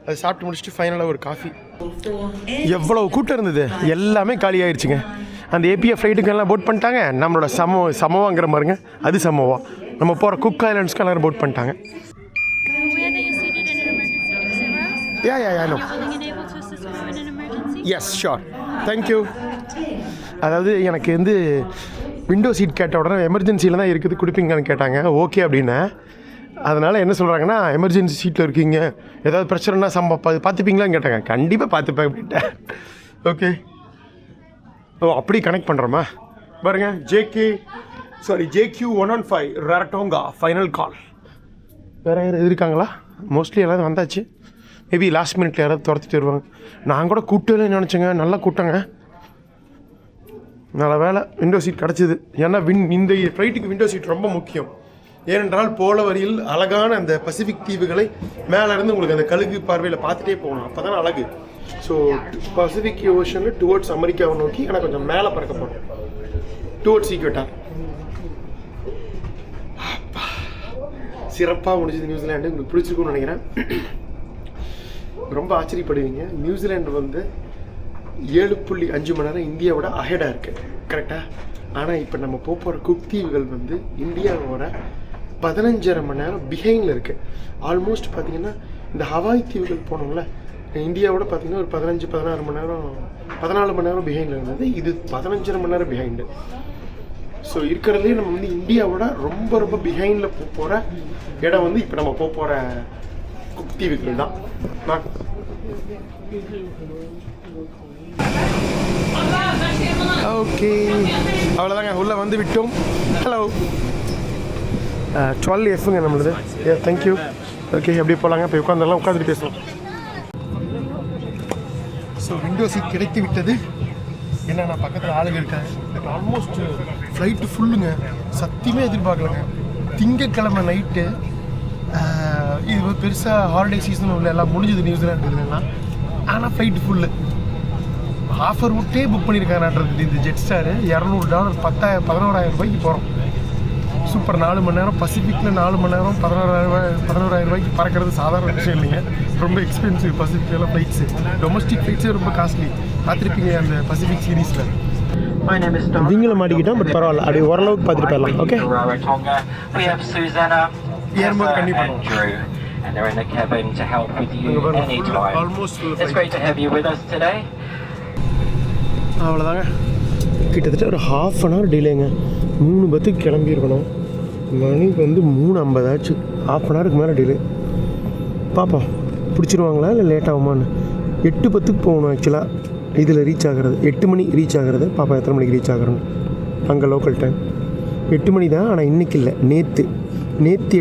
[SPEAKER 1] அதை சாப்பிட்டு முடிச்சுட்டு ஃபைனலாக ஒரு காஃபி. எவ்வளோ கூட்டம் இருந்தது, எல்லாமே காலி ஆயிடுச்சுங்க. அந்த ஏபிஎஃப் ஃப்ளைட்டுக்கெல்லாம் போட் பண்ணிட்டாங்க. நம்மளோட சமோவாங்கிற மாதிரிங்க, அது சமோவா. நம்ம போகிற குக் ஐலண்ட்ஸ்க்கு எல்லாரும் போட் பண்ணிட்டாங்க. Yes sure, thank you. அதாவது எனக்கு வந்து விண்டோ சீட் கேட்ட உடனே எமர்ஜென்சியில் தான் இருக்குது கொடுப்பீங்கன்னு கேட்டாங்க. ஓகே அப்படின்னா அதனால் என்ன சொல்கிறாங்கன்னா, எமர்ஜென்சி சீட்டில் இருக்கீங்க, ஏதாவது பிரச்சனைனா பார்த்துப்பீங்களான்னு கேட்டாங்க. கண்டிப்பாக பார்த்துப்பேன் அப்படின்ட்டேன். ஓகே, ஓ அப்படி கனெக்ட் பண்ணுறோமா பாருங்க. JQ 115 Rarotonga final call. வேறு யாரும் இருக்காங்களா? மோஸ்ட்லி எல்லாரும் வந்தாச்சு. மேபி லாஸ்ட் மினிட்ல யாராவது துரத்திட்டு வருவாங்க. நான் கூட கூட்டவே நினச்சேங்க, நல்லா கூட்டங்க. நல்ல வேலை விண்டோ சீட் கிடச்சிது. ஏன்னா இந்த ஃப்ளைட்டுக்கு விண்டோ சீட் ரொம்ப முக்கியம். ஏனென்றால் போல வரியில் அழகான அந்த பசிபிக் தீவுகளை மேலேருந்து உங்களுக்கு அந்த கழுகு பார்வையில் பார்த்துட்டே போகணும், அப்போ தான் அழகு. ஸோ பசிபிக் ஓஷனு டுவர்ட்ஸ் அமெரிக்காவை நோக்கி ஆனால் கொஞ்சம் மேலே பறக்க போகிறோம், டுவர்ட்ஸ் ஈக்வட்டார். சிறப்பாக முடிஞ்சது நியூசிலாண்டு. உங்களுக்கு பிடிச்சிருக்குன்னு நினைக்கிறேன். ரொம்ப ஆச்சரியப்படுவீங்க, நியூசிலாண்டு வந்து 7.5 மணி நேரம் இந்தியாவோட அஹெடாக இருக்குது, கரெக்டாக. ஆனால் இப்போ நம்ம போகிற குக் தீவுகள் வந்து இந்தியாவோட 15.5 மணி நேரம் பிஹைண்டில் இருக்குது. ஆல்மோஸ்ட் பார்த்திங்கன்னா இந்த ஹவாய் தீவுகள் போனோம்ல, இந்தியாவோட பார்த்திங்கன்னா ஒரு 15-14 மணி நேரம் 14 மணி நேரம் பிஹைண்டில் இருந்தது. இது 15.5 மணி நேரம் பிஹைண்டு. ஸோ இருக்கிறதுலே நம்ம வந்து இந்தியாவோட ரொம்ப ரொம்ப பிஹைண்டில் போகிற இடம் வந்து இப்போ நம்ம போகிற குக் தீவுகள் தான். ஓகே, அவ்வளோதாங்க, உள்ளே வந்து விட்டோம். ஹலோ 12Fங்க நம்மளது. தேங்க்யூ. ஓகே, அப்படியே போகலாங்க. போய் உட்காந்துட்டு பேசலாம். ஸோ விண்டோ சீட் கிடைத்து விட்டது. என்னன்னா பக்கத்தில் ஆளுங்க இருக்காங்க. பட் ஆல்மோஸ்ட் ஃப்ளைட்டு ஃபுல்லுங்க. சத்தியமே எதிர்பார்க்கலங்க. திங்கக்கிழமை நைட்டு இது பெருசாக ஹாலிடே சீசன் உள்ள எல்லாம் முடிஞ்சது நியூசிலாண்டு இதுலாம். ஆனால் ஃப்ளைட்டு ஃபுல்லு. ஆஃபர் விட்டே புக் பண்ணியிருக்காங்கன்றது இந்த ஜெட் ஸ்டாரு. $200 11,000 ரூபாய்க்கு போகிறோம். சூப்பர். 4 மணி நேரம் பசிபிக்கில் 4 மணி நேரம் 11,000 ரூபாய்க்கு பறக்கிறது சாதாரண விஷயம் இல்லைங்க. ரொம்ப எக்ஸ்பென்சிவ் பசிபிக்கில் ஃப்ளைட்ஸு. டொமஸ்டிக் ஃப்ளைட்ஸே ரொம்ப காஸ்ட்லி. பார்த்துருப்பீங்க அந்த பசிபிக் சீரீஸில். நீங்கள மாட்டிக்கிட்டோம், பட் பரவாயில்ல, அப்படி ஓரளவுக்கு பார்த்துட்டு போயிடலாம். ஓகே, ஏறும்போது கண்டிப்பாக
[SPEAKER 3] and they're in the cabin to help with you anytime. It's great to have you with us today.
[SPEAKER 1] அவ்வளோதாங்க, கிட்டத்தட்ட ஒரு ½ அன் ஹவர் டிலேங்க. 3:10 கிளம்பியிருக்கணும். மணிக்கு வந்து 3:50 ஆச்சு. ½ அன் ஹவருக்கு மேலே டிலே. பார்ப்போம் பிடிச்சிருவாங்களா இல்லை லேட் ஆகுமான்னு. 8:10 போகணும் ஆக்சுவலாக இதில் ரீச் ஆகிறது. 8 மணி ரீச் ஆகிறது. பாப்பா எத்தனை மணிக்கு ரீச் ஆகிறோன்னு. அங்கே லோக்கல் டைம் 8 மணி தான். ஆனால் இன்றைக்கி இல்லை, நேற்று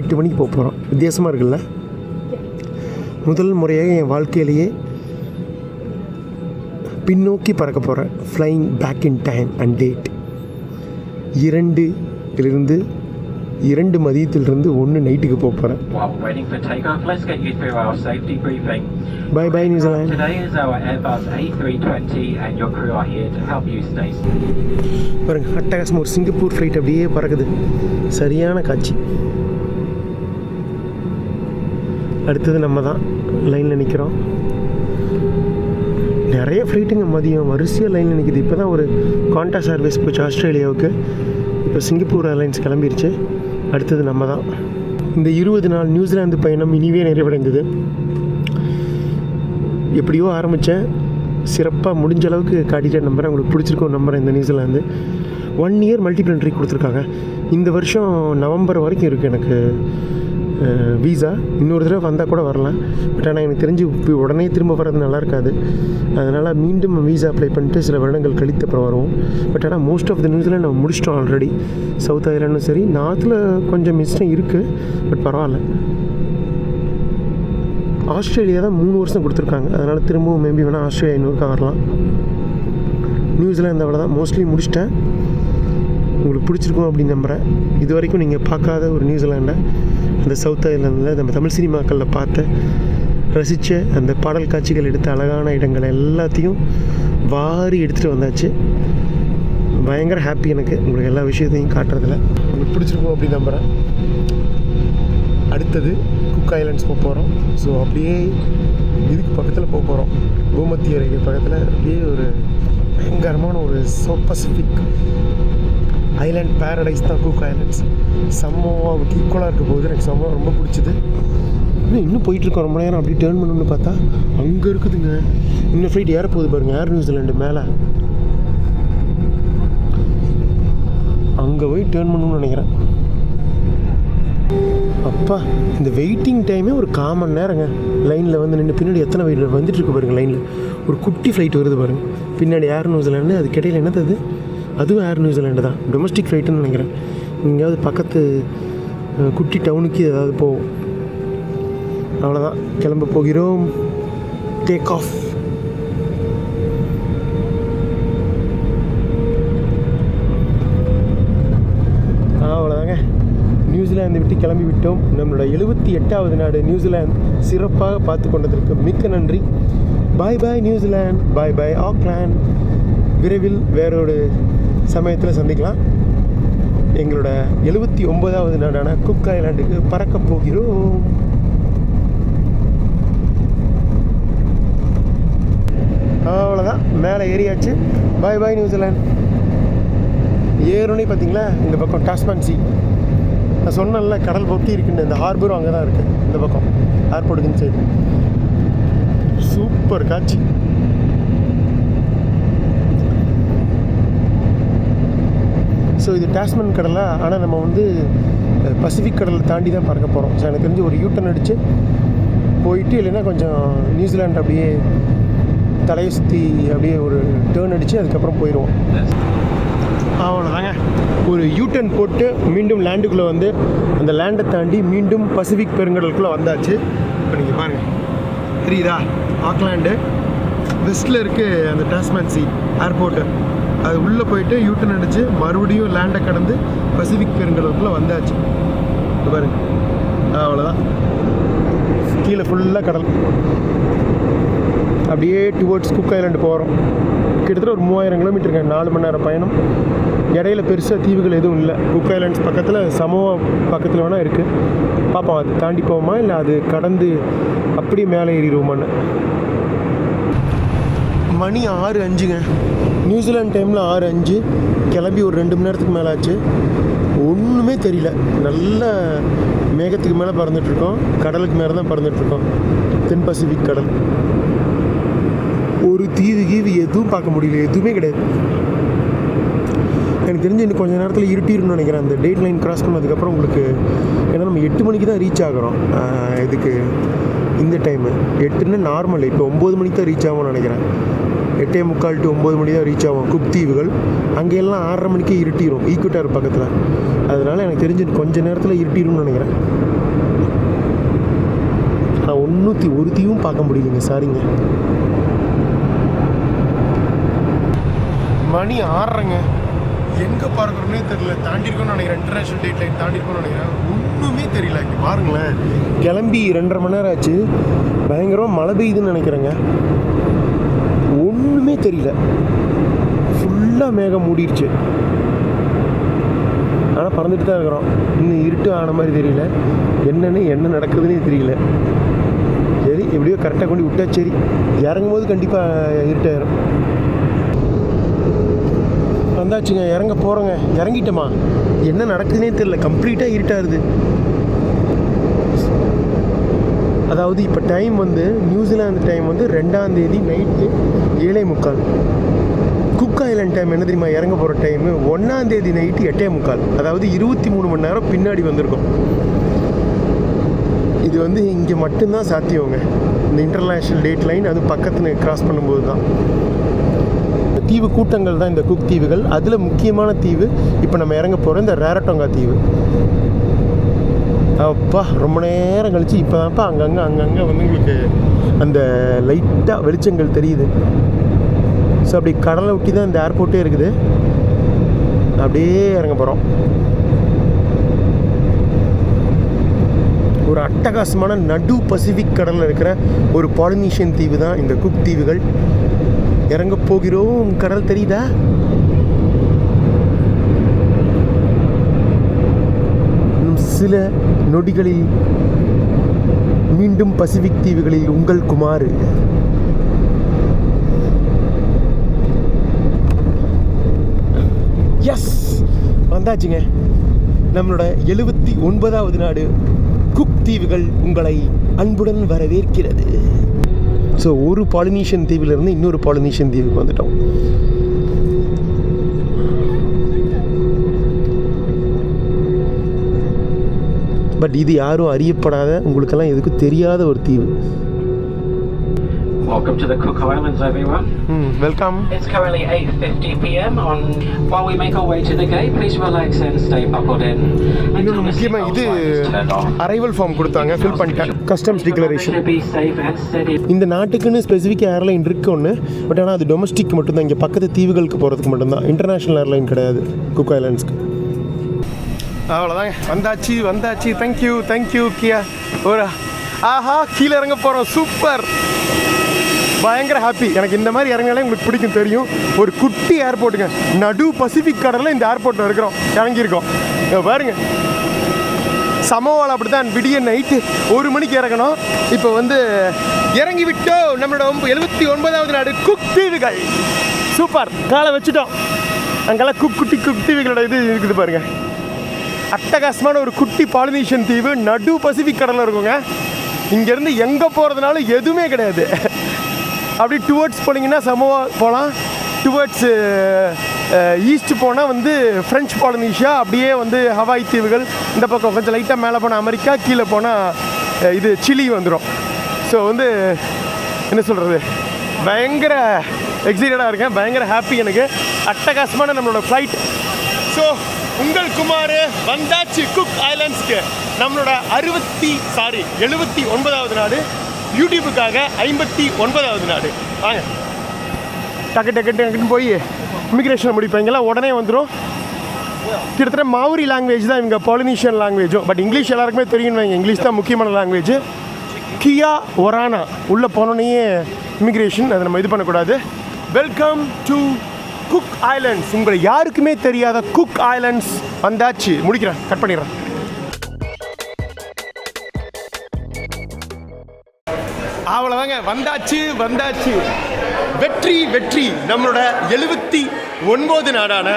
[SPEAKER 1] 8 மணிக்கு போக போகிறோம். வித்தியாசமாக இருக்குல்ல. முதல் முறையாக என் வாழ்க்கையிலேயே பின்னோக்கி பறக்க போகிறேன். Flying back in time and date. 2 மதியத்திலிருந்து 1 நைட்டுக்கு போக போகிறேன். Bye bye New Zealand.
[SPEAKER 3] Today is our Airbus A320 and your crew are here to help you stay safe.
[SPEAKER 1] பாருங்க, அட்டகாசம் ஒரு சிங்கப்பூர் ஃப்ளைட் அப்படியே பறக்குது. சரியான காட்சி. அடுத்தது நம்ம தான் லைனில் நிற்கிறோம். நிறைய ஃப்ளைட்டுங்க மதியம் வரிசையாக லைனில் நிற்கிது. இப்போ தான் ஒரு கான்டாக்ட் சர்வீஸ் போச்சு ஆஸ்திரேலியாவுக்கு. இப்போ சிங்கப்பூர் ஏர்லைன்ஸ் கிளம்பிருச்சு. அடுத்தது நம்ம தான். இந்த 20 நாள் நியூசிலாந்து பயணம் இனிவே நிறைவடைந்தது.
[SPEAKER 2] எப்படியோ ஆரம்பித்தேன், சிறப்பாக முடிஞ்ச அளவுக்கு காட்டிட்டேன். நம்புறேன் உங்களுக்கு பிடிச்சிருக்கும் நம்புறேன். இந்த நியூசிலாந்து 1 இயர் மல்டிபிள் என்ட்ரி கொடுத்துருக்காங்க. இந்த வருஷம் நவம்பர் வரைக்கும் இருக்குது எனக்கு வீசா. இன்னொரு தடவை வந்தால் கூட வரலாம். பட் ஆனால் எனக்கு தெரிஞ்சு உடனே திரும்ப வர்றது நல்லா இருக்காது. அதனால் மீண்டும் வீசா அப்ளை பண்ணிட்டு சில வருடங்கள் கழித்து அப்புறம் வருவோம். பட் ஆனால் மோஸ்ட் ஆஃப் த நியூஸ்லாம் நம்ம முடிச்சிட்டோம் ஆல்ரெடி. சவுத் ஐலாண்டும் சரி, நார்த்தில் கொஞ்சம் மிஸ்டேக் இருக்குது, பட் பரவாயில்ல. ஆஸ்திரேலியா தான் 3 வருஷம் கொடுத்துருக்காங்க. அதனால் திரும்பவும் மேபி வேணால் ஆஸ்திரேலியா இன்னொருக்கா வரலாம். நியூசிலாந்து அவ்வளோ தான் மோஸ்ட்லி முடிச்சிட்டேன். உங்களுக்கு பிடிச்சிருக்கும் அப்படின்னு நம்புகிறேன். இது வரைக்கும் நீங்கள் பார்க்காத ஒரு நியூசிலாண்டை, அந்த சவுத் ஐலாண்டில் நம்ம தமிழ் சினிமாக்களில் பார்த்த ரசித்த அந்த பாடல் காட்சிகள் எடுத்த அழகான இடங்கள் எல்லாத்தையும் வாரி எடுத்துகிட்டு வந்தாச்சு. பயங்கர ஹாப்பி எனக்கு உங்களுக்கு எல்லா விஷயத்தையும் காட்டுறதுல. உங்களுக்கு பிடிச்சிருக்கும் அப்படின்னு நம்புகிறேன். அடுத்தது குக் ஐலாண்ட்ஸ் போக போகிறோம். ஸோ அப்படியே இதுக்கு பக்கத்தில் போக போகிறோம். பூமத்திய ரேகை பக்கத்தில் அப்படியே ஒரு பயங்கரமான ஒரு சவுத் பசிபிக் ஐலாண்ட் பேரடைஸ் தான் குக் ஐலாண்ட்ஸ். சம்மோவாவுக்கு ஈக்குவலாக இருக்க போது எனக்கு சம்மோ ரொம்ப பிடிச்சிது. இன்னும் போயிட்டுருக்கோம் ரொம்ப நேரம். அப்படி டேர்ன் பண்ணணும்னு பார்த்தா அங்கே இருக்குதுங்க. இன்னும் ஃப்ளைட் ஏற போகுது பாருங்கள், ஏர் நியூசிலாண்டு மேலே. அங்கே போய் டேர்ன் பண்ணணும்னு நினைக்கிறேன். அப்பா, இந்த வெயிட்டிங் டைமே ஒரு 1/4 மணி நேரங்க. லைனில் வந்து நின்று பின்னாடி எத்தனை வெயிட் வந்துட்டுருக்கு பாருங்கள். லைனில் ஒரு குட்டி ஃப்ளைட் வருது பாருங்கள் பின்னாடி, ஏர் நியூசிலாண்டு. அது கிடையில என்னது அது? அதுவும் ஏர் நியூசிலாண்டு தான், டொமஸ்டிக் ஃப்ளைட்டுன்னு நினைக்கிறேன். எங்கேயாவது பக்கத்து குட்டி டவுனுக்கு ஏதாவது போவோம். அவ்வளோதான், கிளம்ப போகிறோம். Take off. அவ்வளோதாங்க, நியூசிலாந்து விட்டு கிளம்பி விட்டோம். நம்மளோட 78வது நாடு நியூசிலாந்து சிறப்பாக பார்த்து கொண்டதற்கு மிக்க நன்றி. பாய் பாய் நியூசிலாந்து, பாய் பாய் ஆக்லாந்து. விரைவில் வேறொரு சமயத்தில் சந்திக்கலாம். எங்களோட 79வது நாடான குக் ஐலாண்டுக்கு பறக்க போகிறோம். அவ்வளோதான், மேலே ஏறியாச்சு. பாய் பாய் நியூசிலாந்து. ஏறுனே பார்த்தீங்களா இந்த பக்கம் டாஸ்மான் சி. நான் சொன்னேன்ல கடல் பொட்டி இருக்குன்னு, இந்த ஹார்பரும் அங்கே தான் இருக்குது. இந்த பக்கம் ஏர்போர்ட்டுக்கு இந்த சைடு சூப்பர் காட்சி. ஸோ இது டாஸ்மன் கடலை, ஆனால் நம்ம வந்து பசிபிக் கடலை தாண்டி தான் பறக்க போகிறோம். ஸோ எனக்கு தெரிஞ்சு ஒரு யூட்டன் அடித்து போயிட்டு, இல்லைன்னா கொஞ்சம் நியூசிலாண்டு அப்படியே தலையை சுற்றி அப்படியே ஒரு டேர்ன் அடித்து அதுக்கப்புறம் போயிடுவோம். அவ்வளோதாங்க, ஒரு யூட்டன் போட்டு மீண்டும் லேண்டுக்குள்ளே வந்து அந்த லேண்டை தாண்டி மீண்டும் பசிபிக் பெருங்கடலுக்குள்ளே வந்தாச்சு. இப்போ நீங்கள் பாருங்கள், தெரியுதா? ஆக்லாண்டு வெஸ்ட்டில் இருக்குது அந்த டாஸ்மான் சி ஏர்போர்ட்டு. அது உள்ளே போயிட்டு யூட்டன் அடித்து மறுபடியும் லேண்டை கடந்து பசிபிக் பெருங்கடலுக்குள்ளே வந்தாச்சு. பாருங்க, அவ்வளோதான். கீழே ஃபுல்லாக கடல். அப்படியே டுவர்ட்ஸ் குக் ஐலாண்டு போகிறோம். கிட்டத்தட்ட ஒரு 3000 கிலோமீட்டருங்க, 4 மணி நேரம் பயணம். இடையில பெருசாக தீவுகள் எதுவும் இல்லை. குக் ஐலாண்ட்ஸ் பக்கத்தில் சமோவா பக்கத்தில் வேணால் இருக்குது. பார்ப்போம், அது தாண்டி போவோமா இல்லை அது கடந்து அப்படியே மேலே ஏறிடுவோமான்னு. மணி 6:05ங்க. நியூசிலாந்து டைமில் 6:05. கிளம்பி ஒரு 2 மணி நேரத்துக்கு மேலே ஆச்சு. ஒன்றுமே தெரியல. நல்ல மேகத்துக்கு மேலே பறந்துட்டுருக்கோம். கடலுக்கு மேலே தான் பறந்துட்டுருக்கோம். தென் பசிபிக் கடல். ஒரு தீவு கீவு எதுவும் பார்க்க முடியல, எதுவுமே கிடையாது. எனக்கு தெரிஞ்சு இன்னும் கொஞ்சம் நேரத்தில் இருட்டிருன்னு நினைக்கிறேன். அந்த டேட் லைன் கிராஸ் பண்ணதுக்கப்புறம் உங்களுக்கு, ஏன்னா நம்ம 8 மணிக்கு தான் ரீச் ஆகிறோம் இதுக்கு. இந்த டைமு 8ன்னு நார்மல். இப்போ 9 மணிக்கு தான் ரீச் ஆகும்னு நினைக்கிறேன். 8:45 to 9 மணி தான் ரீச் ஆகும் குக் தீவுகள். அங்கெல்லாம் 6:30 மணிக்கே இருட்டிடும் ஈக்குவட்டார் பக்கத்தில். அதனால் எனக்கு தெரிஞ்சு கொஞ்சம் நேரத்தில் இருட்டிடும்னு நினைக்கிறேன். ஆனால் ஒரு தீவும் பார்க்க முடியலைங்க, சாரிங்க. மணி 6:30ங்க. எங்கே பார்க்குறோன்னே தெரியல. தாண்டிருக்கோன்னு நினைக்கிறேன். இன்டர்நேஷ்னல் டேட் லைன் தாண்டிருக்கோன்னு நினைக்கிறேன். ஒன்றுமே தெரியல. இங்கே பாருங்களேன், கிளம்பி 2.5 மணி நேரம் ஆச்சு. பயங்கரமாக மழை பெய்யுதுன்னு நினைக்கிறேங்க. ஒன்றுமே தெரியல. ஃபுல்லாக மேகம் மூடிடுச்சு. ஆனால் பறந்துட்டு தான் இருக்கிறோம். இன்னும் இருட்டு ஆன மாதிரி தெரியல. என்ன நடக்குதுன்னே தெரியல. சரி, எப்படியோ கரெக்டாக கொண்டு விட்டா சரி. இறங்கும் போது கண்டிப்பாக இருட்டாயிரும். வந்தாச்சுங்க, இறங்க போகிறோங்க. இறங்கிட்டோமா, என்ன நடக்குதுன்னே தெரியல. கம்ப்ளீட்டாக இருட்டாருது. அதாவது இப்போ டைம் வந்து நியூசிலாந்து டைம் வந்து 2ஆம் தேதி நைட்டு 7:45. குக் ஐலாண்ட் டைம் என்ன தெரியுமா இறங்க போகிற டைமு 1ஆம் தேதி நைட்டு 8:45. அதாவது 23 மணி நேரம் பின்னாடி வந்திருக்கும். இது வந்து இங்கே மட்டும்தான் சாத்தியவங்க, இந்த இன்டர்நேஷ்னல் டேட் லைன் அது பக்கத்தில் கிராஸ் பண்ணும்போது தான். தீவு கூட்டங்கள் தான் இந்த குக் தீவுகள். அதில் முக்கியமான தீவு இப்போ நம்ம இறங்க போகிற இந்த ரேரட்டோங்கா தீவு. அப்பா ரொம்ப நேரம் கழித்து இப்போ தான்ப்பா அங்கங்கே வந்து உங்களுக்கு அந்த லைட்டாக வெளிச்சங்கள் தெரியுது. ஸோ அப்படி கடலை ஒட்டி தான் இந்த ஏர்போர்ட்டே இருக்குது. அப்படியே இறங்க போகிறோம். ஒரு அட்டகாசமான நடு பசிபிக் கடலில் இருக்கிற ஒரு பாலினீஷியன் தீவு தான் இந்த குக் தீவுகள். இறங்க போகிறோம். கடல் தெரியுதா? சில நொடிகளில் மீண்டும் பசிபிக் தீவுகளில் உங்கள் குமார். எஸ், வந்தாச்சுங்க. நம்மளோட 79வது நாடு குக் தீவுகள் உங்களை அன்புடன் வரவேற்கிறது. ஸோ ஒரு பாலினீஷியன் தீவிலிருந்து இன்னொரு பாலினீஷியன் தீவுக்கு வந்துட்டோம். பட் இது யாரும் அறியப்படாத, உங்களுக்கெல்லாம் எதுக்கும் தெரியாத ஒரு தீவு.
[SPEAKER 3] Welcome to the Cook Islands, everyone.
[SPEAKER 2] Welcome.
[SPEAKER 3] It's currently 8:50 p.m. While we make our way to the gate, please relax and stay buckled in.
[SPEAKER 2] இன்னொன்று முக்கியமாக இது அரைவல் ஃபார்ம் கொடுத்தாங்க, ஃபில் பண்ணிட்டேன். Customs declaration.
[SPEAKER 3] Be safe and steady.
[SPEAKER 2] இந்த நாட்டுக்குன்னு specific airline இருக்கு ஒன்று, but ஆனால் அது டொமஸ்டிக் மட்டும்தான். இங்கே பக்கத்து தீவுகளுக்கு போகிறதுக்கு மட்டும்தான், இன்டர்நேஷ்னல் ஏர்லைன் கிடையாது குக் ஐலாண்ட்ஸ்க்கு. அவ்வளோதாங்க, வந்தாச்சு. தேங்க்யூ கியா. ஒரு ஆஹா, கீழே இறங்க போகிறோம். சூப்பர், பயங்கர ஹாப்பி. எனக்கு இந்த மாதிரி இறங்கினாலே உங்களுக்கு பிடிக்கும், தெரியும். ஒரு குட்டி ஏர்போர்ட்டுங்க, நடு பசிபிக் கடலில் இந்த ஏர்போர்ட்டில் இருக்கிறோம், இறங்கியிருக்கோம். பாருங்க, சமோவால் அப்படி தான். விடிய நைட்டு 1 மணிக்கு இறங்கணும். இப்போ வந்து இறங்கி விட்டோம். நம்மளோட 79வது நாடு குக் தீவுகள். சூப்பர், காலை வச்சுட்டோம். அங்கெல்லாம் குட்டி தீவுகளோட இது இருக்குது பாருங்க. அட்டகாசமான ஒரு குட்டி பாலினீஷியன் தீவு நடு பசிபிக் கடலில் இருக்குங்க. இங்கேருந்து எங்கே போகிறதுனால எதுவுமே கிடையாது. அப்படி டுவர்ட்ஸ் போனீங்கன்னா சமோவா போகலாம். டுவர்ட்ஸ் ஈஸ்ட் போனால் வந்து ஃப்ரெஞ்ச் பாலினீஷியா, அப்படியே வந்து ஹவாய் தீவுகள். இந்த பக்கம் கொஞ்சம் லைட்டாக மேலே போனால் அமெரிக்கா, கீழே போனால் இது சிலி வந்துடும். ஸோ வந்து என்ன சொல்கிறது, பயங்கர எக்ஸைட்டடாக இருக்கேன், பயங்கர ஹாப்பி எனக்கு. அட்டகாசமான நம்மளோட ஃப்ளைட். ஸோ உங்கள் குமார் வந்தாச்சு குக் ஐலாண்ட்ஸ்க்கு. நம்மளோட 79வது நாடு, யூடியூபுக்காக 59வது நாடு. வாங்க, டக்குன்னு போய் இமிக்ரேஷன் முடிப்பீங்களா, உடனே வந்துடும். கிட்டத்தட்ட மாவுரி லாங்குவேஜ் தான் இவங்க, பாலினீஷியன் லாங்குவேஜும். பட் இங்கிலீஷ் எல்லாருக்குமே தெரியும் வைங்க, இங்கிலீஷ் தான் முக்கியமான லாங்குவேஜ். கியா ஒரானா உள்ளே போனோன்னே இமிக்ரேஷன், அதை நம்ம இது பண்ணக்கூடாது. Welcome to cook islands. உங்களை யாருக்குமே தெரியாத குக் ஐலாண்ட்ஸ் வந்தாச்சு. முடிக்கிறேன், கட் பண்ணிடுறேன். அவ்வளோதாங்க, வந்தாச்சு. வெற்றி. நம்மளோட 79 நாடான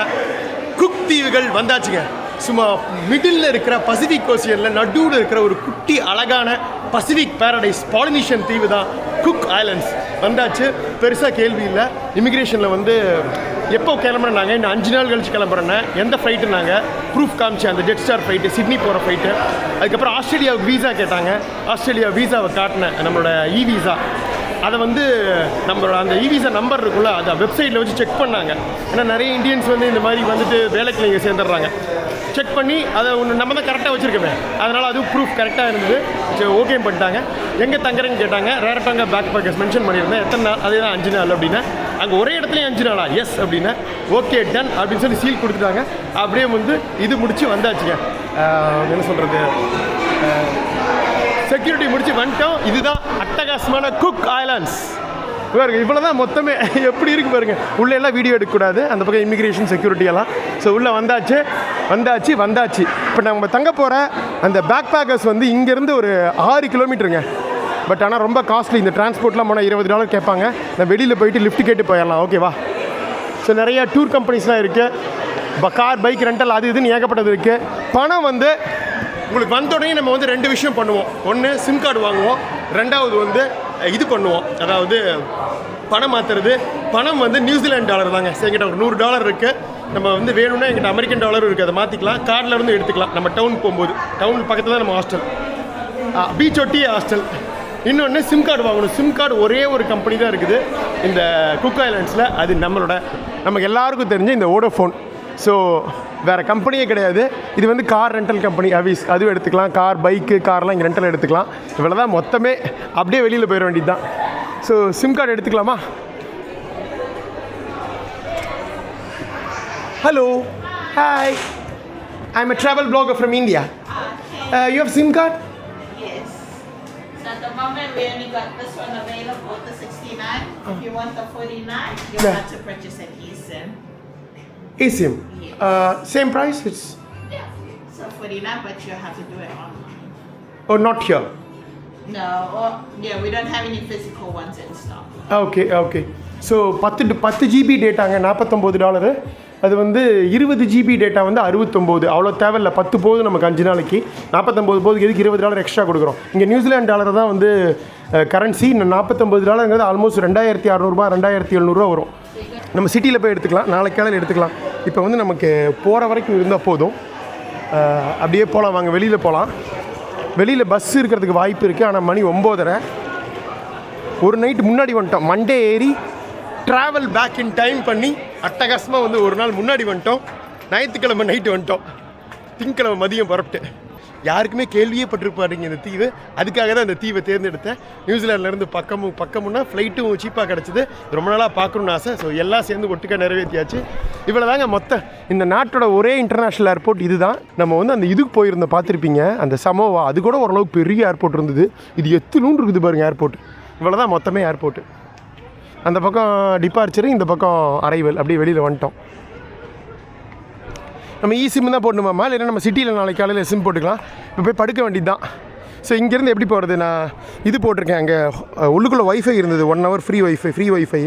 [SPEAKER 2] குக் தீவுகள் வந்தாச்சுங்க. சும்மா மிடில் இருக்கிற பசிபிக் ஓசியனில் நடுவில் இருக்கிற ஒரு குட்டி அழகான பசிபிக் பேரடைஸ் பாலினீஷியன் தீவு தான் குக் ஐலாண்ட்ஸ். வந்தாச்சு, பெருசாக கேள்வி இல்லை. இமிக்ரேஷனில் வந்து எப்போ கிளம்புறேன்னாங்க, இன்னும் 5 நாள் கழிச்சு கிளம்புறேன்னு. எந்த ஃப்ளைட்டுனாங்க, ப்ரூஃப் காமிச்சேன், அந்த ஜெட் ஸ்டார் ஃப்ளைட்டு, சிட்னி போகிற ஃப்ளைட்டு. அதுக்கப்புறம் ஆஸ்திரேலியாவுக்கு வீசா கேட்டாங்க, ஆஸ்திரேலியா வீசாவை காட்டினேன், நம்மளோட இ வீசா. அதை வந்து நம்மளோட அந்த இ வீசா நம்பர் இருக்குல்ல, அதை வெப்சைட்டில் வச்சு செக் பண்ணாங்க. ஏன்னா நிறைய இந்தியன்ஸ் வந்து இந்த மாதிரி வந்துட்டு வேலைக்கு இங்கே சேர்ந்துடுறாங்க. செக் பண்ணி அதை நம்ம தான் கரெக்டாக வச்சுருக்கோமே, அதனால் அதுவும் ப்ரூஃப் கரெக்டாக இருந்தது. சரி, ஓகே பண்ணிட்டாங்க. எங்கே தங்குறேன்னு கேட்டாங்க. ரேரட்டோங்கா பேக் பேக்கர்ஸ் மென்ஷன் பண்ணியிருந்தேன். எத்தனை நாள், அதே தான் 5 நாள் அப்படின்னா. அங்கே ஒரே இடத்துலையும் 5 நாளா? எஸ் அப்படின்னா ஓகே டன் அப்படின்னு சொல்லி சீல் கொடுத்துட்டாங்க. அப்படியே வந்து இது முடிச்சு வந்தாச்சுங்க. என்ன சொல்கிறது, செக்யூரிட்டி முடிச்சு வந்துட்டோம். இதுதான் அட்டகாசமான குக் ஐலாண்ட்ஸ். பாருங்க, இவ்வளோ தான் மொத்தமே. எப்படி இருக்குது பாருங்க. உள்ளே எல்லாம் வீடியோ எடுக்கக்கூடாது, அந்த பக்கம் இமிக்ரேஷன் செக்யூரிட்டி எல்லாம். ஸோ உள்ளே வந்தாச்சு. இப்போ நம்ம தங்க போகிற அந்த பேக் பேக்கர்ஸ் வந்து இங்கேருந்து ஒரு 6 கிலோமீட்டருங்க. பட் ஆனால் ரொம்ப காஸ்ட்லி. இந்த டிரான்ஸ்போர்ட்லாம் போனால் $20 கேட்பாங்க. நான் வெளியில் போயிட்டு லிஃப்ட் கேட்டு போயிடலாம், ஓகேவா? ஸோ நிறையா டூர் கம்பெனிஸ்லாம் இருக்குது, கார் பைக் ரெண்டல் அது இதுன்னு ஏகப்பட்டது இருக்குது. பணம் வந்து உங்களுக்கு வந்தோடனே நம்ம வந்து 2 விஷயம் பண்ணுவோம். ஒன்று சிம் கார்டு வாங்குவோம்,
[SPEAKER 1] ரெண்டாவது வந்து இது பண்ணுவோம், அதாவது பணம் மாற்றுறது. பணம் வந்து நியூசிலாந்து டாலர் தாங்க. ஸோ எங்கிட்ட ஒரு $100 இருக்குது. நம்ம வந்து வேணும்னா எங்கிட்ட அமெரிக்கன் டாலரும் இருக்குது, அதை மாற்றிக்கலாம். கார்டில் இருந்து எடுத்துக்கலாம் நம்ம டவுன் போகும்போது. டவுன் பக்கத்தில் தான் நம்ம ஹாஸ்டல், பீச் ஒட்டி ஹாஸ்டல். இன்னொன்று சிம் கார்டு வாங்கணும். சிம் கார்டு ஒரே ஒரு கம்பெனி தான் இருக்குது இந்த குக் ஐலாண்ட்ஸில். அது நமக்கு எல்லாருக்கும் தெரிஞ்ச இந்த வோடஃபோன். ஸோ வேறு கம்பெனியே கிடையாது. இது வந்து கார் ரெண்டல் கம்பெனி, அவிஸ். அதுவும் எடுத்துக்கலாம். கார், பைக்கு, கார்லாம் இங்கே ரெண்டல் எடுத்துக்கலாம். இவ்வளோ தான் மொத்தமே. அப்படியே வெளியில் போயிட வேண்டியது தான். ஸோ சிம் கார்டு எடுத்துக்கலாமா? Hello, hi, I am a travel blogger from India. You have SIM card?
[SPEAKER 4] Yes. So at the moment we only got this one available, the 69. If you want the 49, you'll
[SPEAKER 1] Yeah.
[SPEAKER 4] have to purchase an eSIM.
[SPEAKER 1] eSIM. Same price? It's
[SPEAKER 4] Yeah. So 49, but you have to do it online.
[SPEAKER 1] or not here?
[SPEAKER 4] No, yeah, we don't have any physical ones in stock.
[SPEAKER 1] Okay. So 10 GB டேட்டாங்க, $49. அது வந்து 20 GB data வந்து 69. அவ்வளோ தேவையில்லை, 10 போகுது நமக்கு 5 நாளைக்கு. 49 போகுதுக்கு எதுக்கு $20 extra கொடுக்குறோம்? இங்கே நியூசிலாந்து டாலர் தான் வந்து கரன்சி. இன்னும் $49 ஆல்மோஸ்ட் $2,600 $2,700 வரும். நம்ம சிட்டியில் போய் எடுத்துக்கலாம், நாளைக்கு காலையில் எடுத்துக்கலாம். இப்போ வந்து நமக்கு போகிற வரைக்கும் இருந்தால் போதும். அப்படியே போகலாம், வாங்க வெளியில் போகலாம். வெளியில் பஸ் இருக்கிறதுக்கு வாய்ப்பு இருக்குது, ஆனால் மணி 9:30. ஒரு நைட்டு முன்னாடி வந்துட்டோம். மண்டே ஏறி ட்ராவல் பேக் இன் டைம் பண்ணி அட்டகாசமாக வந்து ஒரு நாள் முன்னாடி வந்துட்டோம். ஞாயிற்றுக்கிழமை நைட்டு வந்துட்டோம். திங்கக்கிழமை மதியம் புறப்பட்டு. யாருக்குமே கேள்வியே பட்டிருப்பாருங்க இந்த தீவு. அதுக்காக தான் இந்த தீவை தேர்ந்தெடுத்தேன். நியூசிலாண்ட்லேருந்து பக்கமுன்னா ஃப்ளைட்டும் சீப்பாக கிடச்சிது. ரொம்ப நாளாக பார்க்கணுன்னு ஆசை. ஸோ எல்லாம் சேர்ந்து ஒட்டுக்காக நிறைவேற்றியாச்சு. இவ்வளோ தாங்க மொத்தம். இந்த நாட்டோட ஒரே இன்டர்நேஷ்னல் ஏர்போர்ட் இது தான். நம்ம வந்து அந்த இதுக்கு போயிருந்தோம், பார்த்துருப்பீங்க, அந்த சமோவா. அது கூட ஓரளவுக்கு பெரிய ஏர்போர்ட் இருந்தது. இது எத்தனூன்னு இருக்குது பாருங்கள் ஏர்போர்ட். இவ்வளோ தான் மொத்தமே ஏர்போர்ட்டு. அந்த பக்கம் டிபார்ச்சரு, இந்த பக்கம் அரைவல். அப்படியே வெளியில் வந்துட்டோம். நம்ம சிம் தான் போடணுமாம்மா, இல்லைன்னா நம்ம சிட்டியில் நாளைக்கு காலையில் சிம் போட்டுக்கலாம். இப்போ போய் படுக்க வேண்டியது தான். ஸோ இங்கேருந்து எப்படி போகிறது? நான் இது போட்டிருக்கேன். அங்கே உள்ளுக்குள்ளே ஒய்ஃபை இருந்தது, 1 hour free wifi,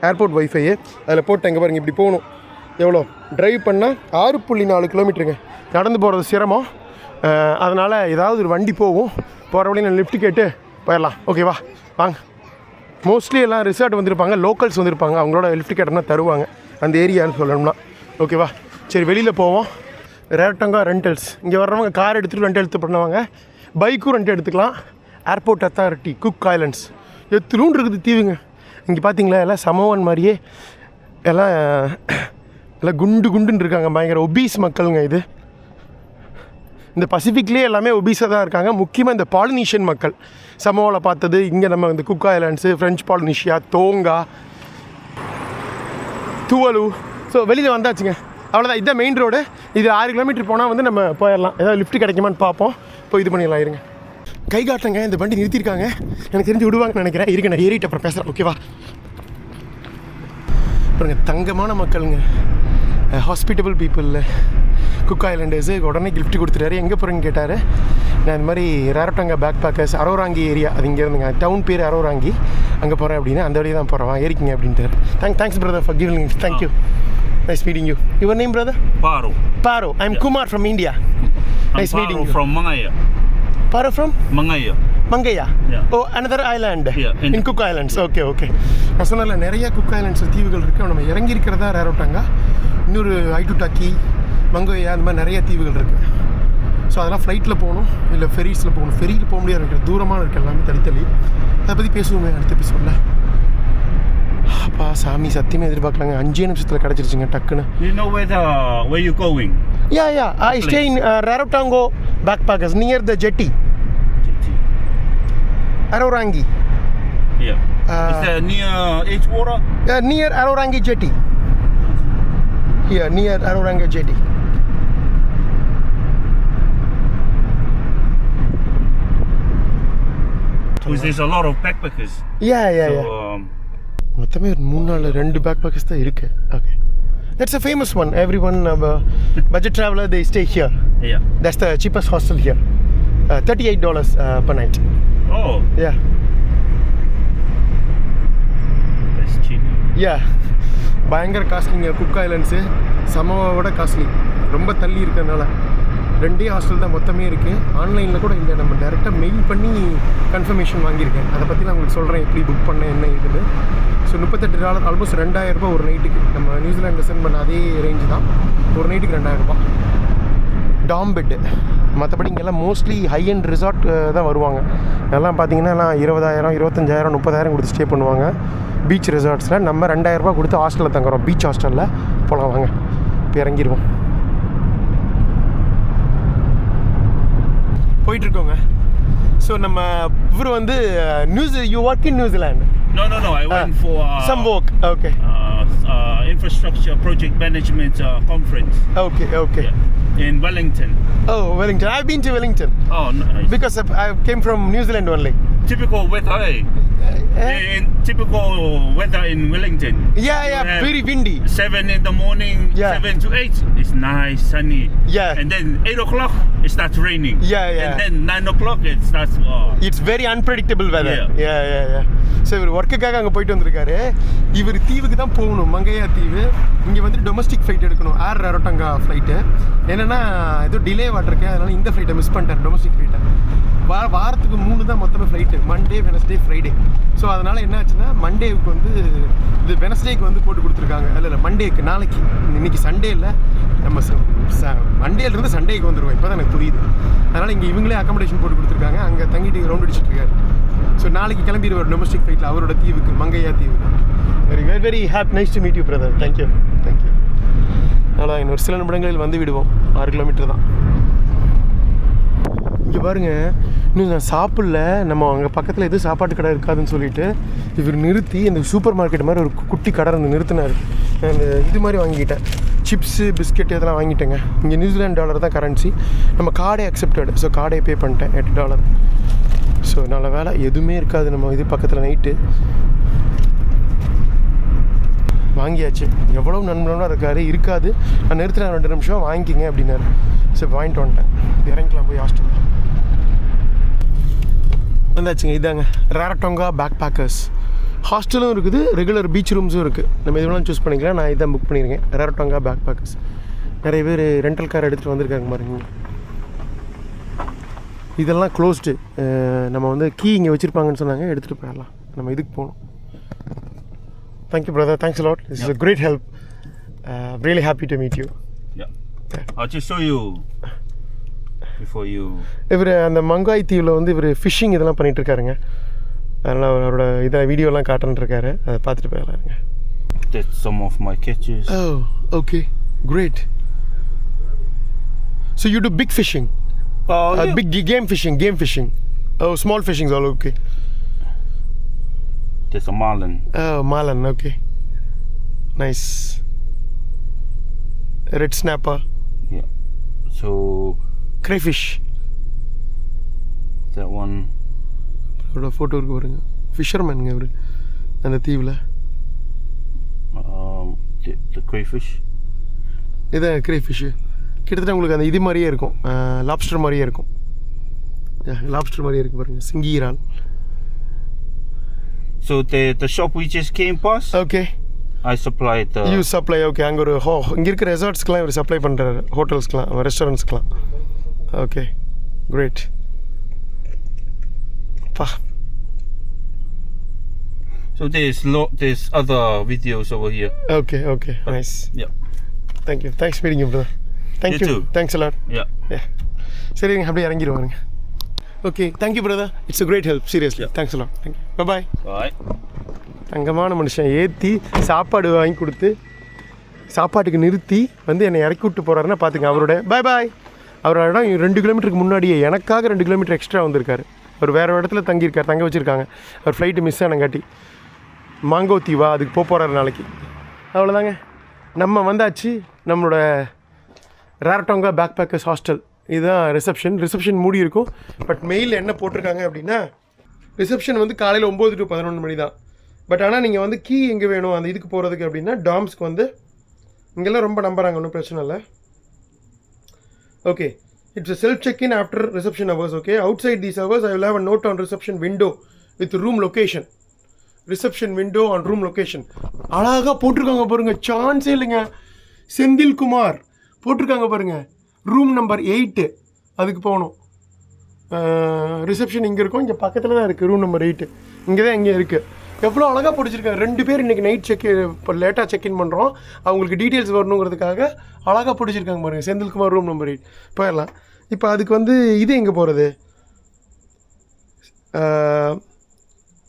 [SPEAKER 1] airport wifi. அதில் போட்டேன். இங்கே பாருங்கள், இப்படி போகணும். எவ்வளோ ட்ரைவ் பண்ணால் 6.4 கிலோமீட்டருங்க. நடந்து போகிறது சிரமம். அதனால் ஏதாவது ஒரு வண்டி போகும். போகிற வழி நான் லிஃப்ட் கேட்டு போயிடலாம். ஓகேவா, வாங்க. மோஸ்ட்லி எல்லாம் ரிசார்ட் வந்திருப்பாங்க, லோக்கல்ஸ் வந்திருப்பாங்க. அவங்களோட லிஃப்ட் கேட்டோம்னா தருவாங்க, அந்த ஏரியான்னு சொல்லணும்னா. ஓகேவா, சரி வெளியில் போவோம். ரேரட்டோங்கா ரெண்டல்ஸ். இங்கே வர்றவங்க கார் எடுத்துகிட்டு ரெண்ட் எடுத்து பண்ணுவாங்க, பைக்கும் ரெண்ட் எடுத்துக்கலாம். Airport authority, Cook Islands. எத்தனூன் இருக்குது தீவுங்க. இங்கே பார்த்தீங்களா, எல்லாம் சமோவன் மாதிரியே எல்லாம் குண்டுன்னு இருக்காங்க. பயங்கர ஒபீஸ் மக்களுங்க. இது இந்த பசிபிக்லேயே எல்லாமே ஒபீஸாக தான் இருக்காங்க. முக்கியமாக இந்த பாலினீஷியன் மக்கள். சமோவில் பார்த்தது இங்கே நம்ம இந்த cook islands, French பாலினீஷியா, tonka, துவலு. So வெளியில் வந்தாச்சுங்க. அவ்வளோதான், இதுதான் மெயின் ரோடு. இது 6 கிலோமீட்டர் போனால் வந்து நம்ம போயிடலாம். ஏதாவது லிஃப்ட் கிடைக்குமான்னு பார்ப்போம். போய் இது பண்ணிடலாம். இருங்க, கை காட்டுங்க. இந்த வண்டி நிறுத்தியிருக்காங்க, எனக்கு தெரிஞ்சு விடுவாங்கன்னு நினைக்கிறேன். இருக்கு, நான் ஏறிட்டு அப்புறம் பேசுகிறேன். ஓகேவா, பாருங்க, தங்கமான மக்களுங்க, ஹாஸ்பிட்டபிள் பீப்புள், குக் ஐலாண்டர்ஸு. உடனே கிஃப்ட் கொடுத்துட்டாரு. எங்கே போகிறேன்னு கேட்டார். நான் இந்த மாதிரி ரேரட்டோங்கா பேக் பேக்கர்ஸ், அரோராங்கி ஏரியா, அது இங்கே இருந்துங்க. டவுன் பேர் அரோராங்கி. அங்கே போகிறேன் அப்படின்னா அந்த வழியாக தான் போகிறேன், ஏறிக்கிங்க அப்படின்ட்டார். Thanks brother for giving. Thank you, nice meeting you. Your name brother? Paro. I'm Kumar from India. Nice meeting you.
[SPEAKER 5] From Mangaya.
[SPEAKER 1] Paro from?
[SPEAKER 5] Mangaya.
[SPEAKER 1] Yeah. Oh, another island.
[SPEAKER 5] Yeah.
[SPEAKER 1] In Cook Islands. Okay. நான் சொன்னல நிறைய cook islands தீவுகள் இருக்குது. நம்ம இறங்கி இருக்கிறதா ரேரட்டோங்கா. இன்னொரு ஐட்டுட்டாக்கி, மங்கோயா, அந்த மாதிரி நிறைய தீவுகள் இருக்குது. ஸோ அதெல்லாம் ஃப்ளைட்டில் போகணும், இல்லை ஃபெரிஸில் போகணும். ஃபெரியில் போக முடியாது, இருக்கிற தூரமாக இருக்குது எல்லாமே தள்ளி. அதை பற்றி பேசுவோமே அடுத்த எபிசோடில். அப்பா சாமி, சத்தியமே எதிர்பார்க்கலாங்க. 5 நிமிஷத்தில் கிடச்சிருச்சுங்க டக்குன்னு.
[SPEAKER 5] You know where you going?
[SPEAKER 1] Yeah. I stay in Rarotonga backpackers near the jetty. Arorangi.
[SPEAKER 5] Yeah. Is that near Edgewater?
[SPEAKER 1] Near Arorangi jetty. Here, near Arorangi jetty.
[SPEAKER 5] Because there's a lot of backpackers.
[SPEAKER 1] Yeah. மொத்தமே 3-4 backpackers தான் இருக்கு. Okay. That's a famous one. Everyone, budget traveler, they stay here.
[SPEAKER 5] Yeah.
[SPEAKER 1] That's the cheapest hostel here. $38 per night.
[SPEAKER 5] Oh.
[SPEAKER 1] Yeah.
[SPEAKER 5] That's cheap.
[SPEAKER 1] Yeah. பயங்கர காஸ்ட்லிங்க cook islands. சமோவாவோட costly, ரொம்ப தள்ளி இருக்கிறதுனால.
[SPEAKER 2] 2 hostel தான் மொத்தமே இருக்குது. ஆன்லைனில் கூட இல்லை, நம்ம டேரெக்டாக மெயில் பண்ணி கன்ஃபர்மேஷன் வாங்கியிருக்கேன். அதை பற்றி நான் உங்களுக்கு சொல்கிறேன் எப்படி புக் பண்ணேன் என்ன இருக்குது. ஸோ $38 ஆல்மோஸ்ட் $2000 ஒரு நைட்டுக்கு. நம்ம நியூசிலாண்டில் சென்ட் பண்ண அதே ரேஞ்சு தான், ஒரு நைட்டுக்கு $2000. Dorm bed. மற்றபடி இங்கெல்லாம் மோஸ்ட்லி ஹை அண்ட் ரிசார்ட் தான் வருவாங்க. எல்லாம் பார்த்தீங்கன்னா எல்லாம் 20,000 25,000 30,000 கொடுத்து ஸ்டே பண்ணுவாங்க பீச் ரிசார்ட்ஸில். நம்ம $2000 கொடுத்து ஹாஸ்டலில் தங்குறோம், பீச் ஹாஸ்டலில். போகலாம் வாங்க, இப்போ இறங்கிடுவோம். போயிட்டுருக்கோங்க. ஸோ நம்ம இவர் வந்து you work in New Zealand?
[SPEAKER 5] No, I went for
[SPEAKER 2] some work. Okay.
[SPEAKER 5] Infrastructure project management conference.
[SPEAKER 2] Okay.
[SPEAKER 5] Yeah, in Wellington.
[SPEAKER 2] Oh, Wellington. I've been to Wellington.
[SPEAKER 5] Oh, nice.
[SPEAKER 2] Because I came from New Zealand only.
[SPEAKER 5] Typical weather, in typical weather in Wellington.
[SPEAKER 2] Yeah, very windy.
[SPEAKER 5] 7 in the morning,
[SPEAKER 2] Yeah.
[SPEAKER 5] 7 to 8, it's nice, sunny.
[SPEAKER 2] Yeah.
[SPEAKER 5] And then 8 o'clock, it starts raining.
[SPEAKER 2] Yeah.
[SPEAKER 5] And then 9 o'clock, it starts...
[SPEAKER 2] It's very unpredictable weather. Yeah. So இவர் ஒர்க்குக்காக அங்கே போயிட்டு வந்திருக்காரு. இவர் தீவுக்கு தான் போகணும், மங்கையா தீவு. இங்கே வந்து டொமஸ்டிக் ஃப்ளைட் எடுக்கணும், ஏர் ரரோட்டங்கா ஃப்ளைட்டு. என்னென்னா ஏதோ டிலே வாட்டிருக்கு, அதனால் இந்த ஃப்ளைட்டை மிஸ் பண்ணிட்டார், டொமஸ்டிக் ஃப்ளைட்டை. வாரத்துக்கு 3 தான் மொத்தமாக flight, Monday Wednesday Friday. So அதனால் என்ன ஆச்சுன்னா மண்டேவுக்கு வந்து இது வெனஸ்டேக்கு வந்து போட்டு கொடுத்துருக்காங்க. இல்லை மண்டேக்கு, நாளைக்கு. இன்றைக்கி சண்டே இல்லை, நம்ம மண்டேலேருந்து சண்டேக்கு வந்துடுவோம். இப்போ தான் எனக்கு புரியுது. அதனால் இங்கே இவங்களே அக்காமடேஷன் போட்டு கொடுத்துருக்காங்க. அங்கே தங்கிட்டு ரவுண்ட் அடிச்சுட்டு இருக்காரு. ஸோ நாளைக்கு கிளம்பிடுவார் டொமஸ்டிக் ஃப்ளைட்டில் அவரோட தீவுக்கு, மங்கையா தீவுக்கு. Very happy, nice to meet you brother. Thank you. அதனால் இன்னொரு சில நிமிடங்களில் வந்து விடுவோம். 6 கிலோமீட்டர் தான். இங்கே பாருங்கள், இன்னும் நான் சாப்பிடல. நம்ம அங்கே பக்கத்தில் எதுவும் சாப்பாட்டு கடை இருக்காதுன்னு சொல்லிட்டு இவர் நிறுத்தி இந்த சூப்பர் மார்க்கெட் மாதிரி ஒரு குட்டி கடை வந்து நிறுத்தினார். அந்த இது மாதிரி வாங்கிக்கிட்டேன், சிப்ஸு பிஸ்கெட் இதெல்லாம் வாங்கிட்டேங்க. இங்கே நியூசிலாண்ட் டாலர் தான் கரன்சி. நம்ம கார்டே அக்செப்டட். ஸோ கார்டே பே பண்ணிட்டேன், $8. ஸோ நல்ல வேலை எதுவுமே இருக்காது நம்ம இது பக்கத்தில். நைட்டு வாங்கியாச்சு. எவ்வளோ நண்பனாக இருக்காது. நான் நிறுத்தினேன் 2 நிமிஷம் வாங்கிக்கிங்க அப்படின்னாரு. சரி வாங்கிட்டு வந்துட்டேன். இறங்கிக்கலாம் போய் ஹாஸ்டல். வந்தாச்சுங்க, இதாங்க ரேரட்டோங்கா பேக் பேக்கர்ஸ். ஹாஸ்டலும் இருக்குது, ரெகுலர் பீச் ரூம்ஸும் இருக்குது. நம்ம எது வேணாலும் சூஸ் பண்ணிக்கலாம். நான் இதான் புக் பண்ணியிருக்கேன், ரேரட்டோங்கா பேக் பேக்கர்ஸ். நிறைய பேர் ரெண்டல் கார் எடுத்துகிட்டு வந்திருக்காங்க பாருங்க. இதெல்லாம் க்ளோஸ்டு. நம்ம வந்து கீ இங்கே வச்சுருப்பாங்கன்னு சொன்னாங்க, எடுத்துகிட்டு போயிடலாம். நம்ம இதுக்கு போகணும். Thank you brother, thanks lot. This is a great help. Really happy to meet you.
[SPEAKER 5] I'll just show you before you...
[SPEAKER 2] இவர் அந்த மங்காய் தீவில் வந்து இவர் ஃபிஷ்ஷிங் இதெல்லாம் பண்ணிகிட்டு இருக்காருங்க. அதனால் அவரோட இதை வீடியோலாம் காட்டுன்னு இருக்காரு, அதை பார்த்துட்டு போயிடலாருங்க.
[SPEAKER 5] That's some of my catches.
[SPEAKER 2] Oh, okay. Great. So you do big fishing?
[SPEAKER 5] Yeah.
[SPEAKER 2] Big game fishing. Oh, small fishing is all okay.
[SPEAKER 5] There's a marlin.
[SPEAKER 2] Oh, marlin, okay. Nice. Red snapper.
[SPEAKER 5] Yeah. So
[SPEAKER 2] Crayfish.
[SPEAKER 5] that one.
[SPEAKER 2] அவரோட photo இருக்கு பாருங்க. ஃபிஷர்மேனுங்க இவர் அந்த தீவில்.
[SPEAKER 5] The crayfish.
[SPEAKER 2] இதான் crayfish. கிட்டத்தட்ட உங்களுக்கு அந்த இது மாதிரியே இருக்கும், லாப்ஸ்டர் மாதிரியே இருக்கும். லாப்ஸ்டர் மாதிரியே இருக்குது பாருங்கள், சிங்கி இறால்.
[SPEAKER 5] So the shop we just came past.
[SPEAKER 2] Okay.
[SPEAKER 5] I supplied the...
[SPEAKER 2] You supply, okay. அங்கே ஒரு இங்கே இருக்கிற ரெசார்ட்ஸ்க்கெலாம் இவர் சப்ளை பண்ணுறாரு, ஹோட்டல்ஸ்க்கெலாம், ரெஸ்டாரண்ட்ஸ்க்கெலாம். Okay, great. பா.
[SPEAKER 5] So there's other videos over here.
[SPEAKER 2] Okay, nice.
[SPEAKER 5] Yeah.
[SPEAKER 2] Thank you. Thanks meeting you, brother. Thank you.
[SPEAKER 5] You too.
[SPEAKER 2] Thanks a lot.
[SPEAKER 5] Yeah.
[SPEAKER 2] சரிங்க, அப்படியே இறங்கிடுவாருங்க. Okay, thank you brother. It's a great help, seriously. Thanks a lot. Thank you. Bye.
[SPEAKER 5] Bye.
[SPEAKER 2] தங்கமான மனுஷன், ஏற்றி சாப்பாடு வாங்கி கொடுத்து சாப்பாட்டுக்கு நிறுத்தி வந்து என்னை இறக்கி விட்டு போகிறாருன்னா பார்த்துங்க. அவரோட பாய் அவரோட இடம் 2 கிலோமீட்டருக்கு முன்னாடியே எனக்காக 2 கிலோமீட்டர் எக்ஸ்ட்ரா வந்திருக்காரு. அவர் வேறு இடத்துல தங்க வச்சுருக்காங்க. அவர் ஃப்ளைட்டு மிஸ் ஆனங்காட்டி மாங்கோ தீவா அதுக்கு போகிறாரு நாளைக்கு. அவ்வளோதாங்க, நம்ம வந்தாச்சு நம்மளோட ரேரட்டோங்கா பேக் பேக்கர்ஸ் ஹாஸ்டல். இதுதான் ரிசப்ஷன் மூடி இருக்கும். பட் மெயிலில் என்ன போட்டிருக்காங்க அப்படின்னா, ரிசப்ஷன் வந்து காலையில் 9 to 11 மணி தான். பட் ஆனால் நீங்கள் வந்து கீ எங்கே வேணும் அந்த இதுக்கு போகிறதுக்கு அப்படின்னா, டாம்ஸ்க்கு வந்து இங்கெல்லாம் ரொம்ப நம்புறாங்க, ஒன்றும் பிரச்சனை இல்லை. Okay, it's a self check-in after reception hours. Okay, outside these hours I will have a note on reception window with room location. Reception window on room location அழகாக போட்டிருக்காங்க பாருங்கள், சான்ஸே இல்லைங்க. செந்தில்குமார் போட்டிருக்காங்க பாருங்கள். ரூம் நம்பர் 8 அதுக்கு போகணும். ரிசப்ஷன் இங்கே இருக்கும், இங்கே பக்கத்தில் தான் இருக்குது ரூம் நம்பர் 8. இங்கே தான் இங்கே இருக்குது. எவ்வளோ அழகாக பிடிச்சிருக்காங்க. 2 பேர் இன்றைக்கி நைட் இப்போ லேட்டாக செக்இன் பண்ணுறோம், அவங்களுக்கு டீட்டெயில்ஸ் வரணுங்கிறதுக்காக அழகாக பிடிச்சிருக்காங்க பாருங்கள். செந்தில்குமார் ரூம் நம்பர் 8 போயிடலாம். இப்போ அதுக்கு வந்து இது எங்கே போகிறது?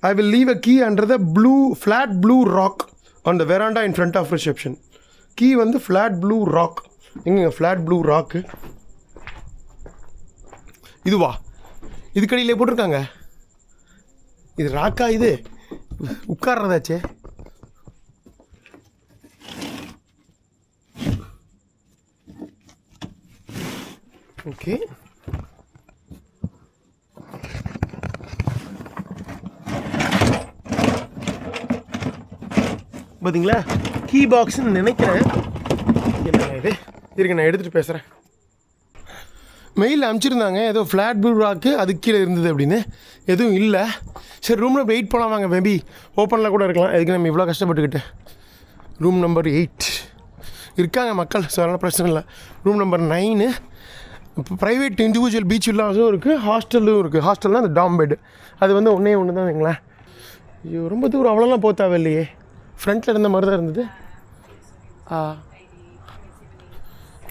[SPEAKER 2] I will leave a key under the flat blue rock on the veranda in front of reception. Key வந்து flat blue rock. எங்க flat blue rock? இதுவா? இது கடையிலே போட்டிருக்காங்க. இது ராக்கா? இது உட்கார்றதாச்சே. ஓகே, பார்த்தீங்களா? கீ பாக்ஸ்ன்னு நினைக்கிறேன். என்ன இது இருக்கு, நான் எடுத்துகிட்டு பேசுகிறேன். மெயிலில் அனுப்பிச்சிருந்தாங்க ஏதோ ஃப்ளாட் ப்ளூ ராக்கு அதுக்கு கீழே இருந்தது அப்படின்னு. எதுவும் இல்லை. சரி, ரூம் நம்பர் 8 போகலாம் வாங்க. மேபி ஓப்பனில் கூட இருக்கலாம். எதுக்கு நம்ம இவ்வளோ கஷ்டப்பட்டுக்கிட்டு. ரூம் நம்பர் 8 இருக்காங்க மக்கள், ஸோ அதனால் பிரச்சனை இல்லை. ரூம் நம்பர் 9 இப்போ ப்ரைவேட் இண்டிவிஜுவல் பீச் வில்லாஸும் இருக்குது, ஹாஸ்டலும் இருக்குது. ஹாஸ்டல்னால் அந்த டாம் பெட், அது வந்து ஒன்றே ஒன்று தான் வைங்களேன். ஐயோ, ரொம்ப தூரம் அவ்வளோலாம் போக தேவையில்லையே. ஃப்ரண்ட்டில் இருந்த மாதிரி தான் இருந்தது.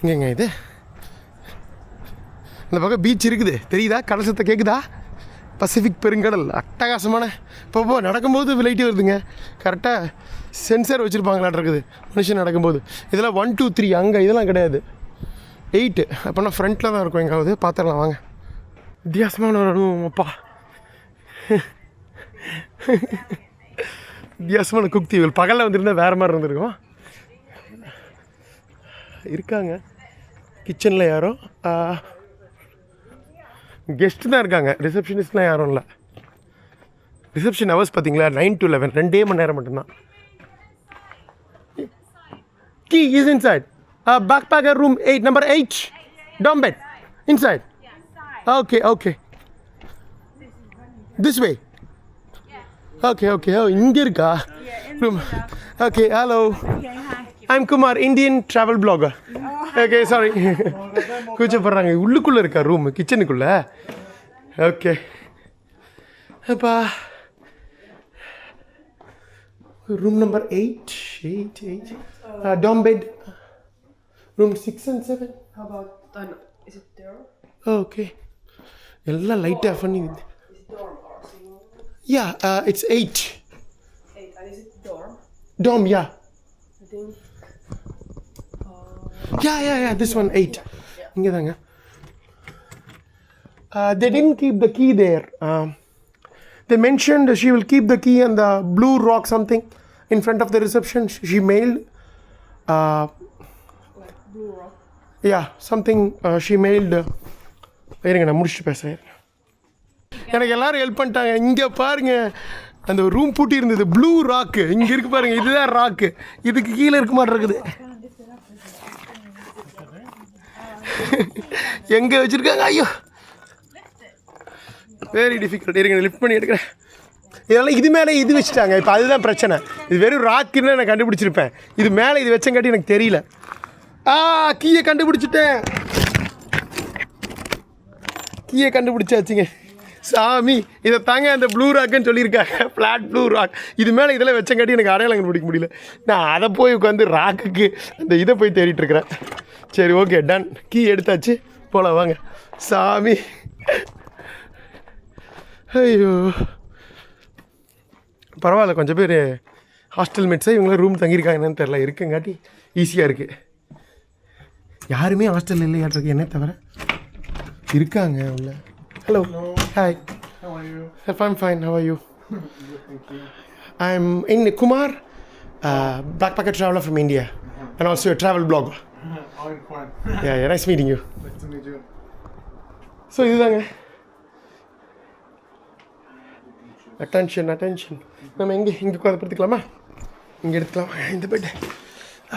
[SPEAKER 2] இங்கேங்க இது இந்த பக்கம் பீச் இருக்குது, தெரியுதா? கடல் சத்தம் கேட்குதா? பசிபிக் பெருங்கடல் அட்டகாசமான. இப்போ நடக்கும்போது லைட்டு வருதுங்க. கரெக்டாக சென்சார் வச்சுருப்பாங்களான் இருக்குது மனுஷன் நடக்கும்போது. இதெல்லாம் 1 2 3 அங்கே இதெல்லாம் கிடையாது. 8 அப்போனா ஃப்ரண்ட்டில் தான் இருக்கும் எங்காவது. பார்த்துடலாம் வாங்க. வித்தியாசமான ஒரு அனுபவம் அப்பா. வித்தியாசமான குக்தீவுகள். பகலில் வந்துருந்தால் வேறு மாதிரி இருந்திருக்கும். இருக்காங்க கிச்சனில் யாரும், கெஸ்ட்டு தான் இருக்காங்க, ரிசப்ஷனிஸ்ட்லாம் யாரும் இல்லை. ரிசப்ஷன் ஹவர்ஸ் பார்த்தீங்களா 9 to 11, 2 மணி நேரம் மட்டும்தான். Key is inside. Backpacker room 8, number 8. Dorm bed. Inside. Okay, okay. This way. Okay, okay. Oh, இங்கே இருக்கா room? Okay, hello. I'm Kumar, Indian travel blogger. Okay, sorry. கூச்சப்படுறாங்க. உள்ளுக்குள்ளே இருக்கா ரூம், கிச்சனுக்குள்ளே. ஓகே அப்பா. Room number 8. Dorm bed. Room 6 and 7.
[SPEAKER 6] How about, is it there?
[SPEAKER 2] Okay. எல்லாம் லைட்டாக பண்ணி.
[SPEAKER 6] Is it dorm or single?
[SPEAKER 2] Yeah, it's 8.
[SPEAKER 6] 8, and is it dorm?
[SPEAKER 2] Dorm, yeah.
[SPEAKER 6] I think.
[SPEAKER 2] Yeah, this one 8. இங்கே தாங்க. They didn't keep the key there. They mentioned she will keep the key on the blue rock something in front of the reception. She mailed.
[SPEAKER 6] Like blue rock?
[SPEAKER 2] Yeah, something she mailed. இருங்க நான் முடிச்சுட்டு பேசுகிறேன். எனக்கு எல்லோரும் help பண்ணிட்டாங்க. இங்கே பாருங்கள், அந்த ரூம் பூட்டி இருந்தது. ப்ளூ ராக்கு இங்கே இருக்குது பாருங்கள். இதுதான் ராக்கு. இதுக்கு கீழே இருக்க மாட்டேருக்குது. எங்கே வச்சுருக்காங்க? ஐயோ, வெரி டிஃபிகல்ட். இருங்க லிஃப்ட் பண்ணி எடுக்கிறேன். இதெல்லாம் இது மேலே இது வச்சுட்டாங்க. இப்போ அதுதான் பிரச்சனை. இது வெறும் ராக்குன்னு நான் கண்டுபிடிச்சிருப்பேன். இது மேலே இது வச்சங்காட்டி எனக்கு தெரியல. கீயை கண்டுபிடிச்சிட்டேன். கீயை கண்டுபிடிச்சாச்சுங்க. சாமி, இதை தாங்க அந்த ப்ளூ ராக்குன்னு சொல்லியிருக்காங்க. Flat blue rock. இது மேலே இதெல்லாம் வச்சங்காட்டி எனக்கு அடையாளம் கண்டுபிடிக்க முடியல. நான் அதை போய் உட்காந்து ராக்குக்கு அந்த இதை போய் தேடிட்டு இருக்கிறேன். சரி, ஓகே, டன். கீ எடுத்தாச்சு, போகலாம் வாங்க. சாமி, ஐயோ பரவாயில்ல. கொஞ்சம் பேர் ஹாஸ்டல் மேட்ஸாக இவங்களாம் ரூம் தங்கியிருக்காங்கன்னு தெரில. இருக்குங்காட்டி ஈஸியாக இருக்குது. யாருமே ஹாஸ்டல் இல்லையாட்டிருக்கு என்னை தவிர. இருக்காங்க உள்ள. Hello, hi.
[SPEAKER 1] How are you?
[SPEAKER 2] I'm fine. How are you?
[SPEAKER 1] Thank you.
[SPEAKER 2] I'm in Kumar, backpacker traveler from India, and also a travel blogger.
[SPEAKER 1] I'm fine.
[SPEAKER 2] Yeah, nice meeting you.
[SPEAKER 1] Nice to meet you.
[SPEAKER 2] So இதுதாங்க. Attention. நம்ம இங்கே உட்காந்து படுத்துக்கலாமா? இங்கே எடுத்துக்கலாமா இந்த bed?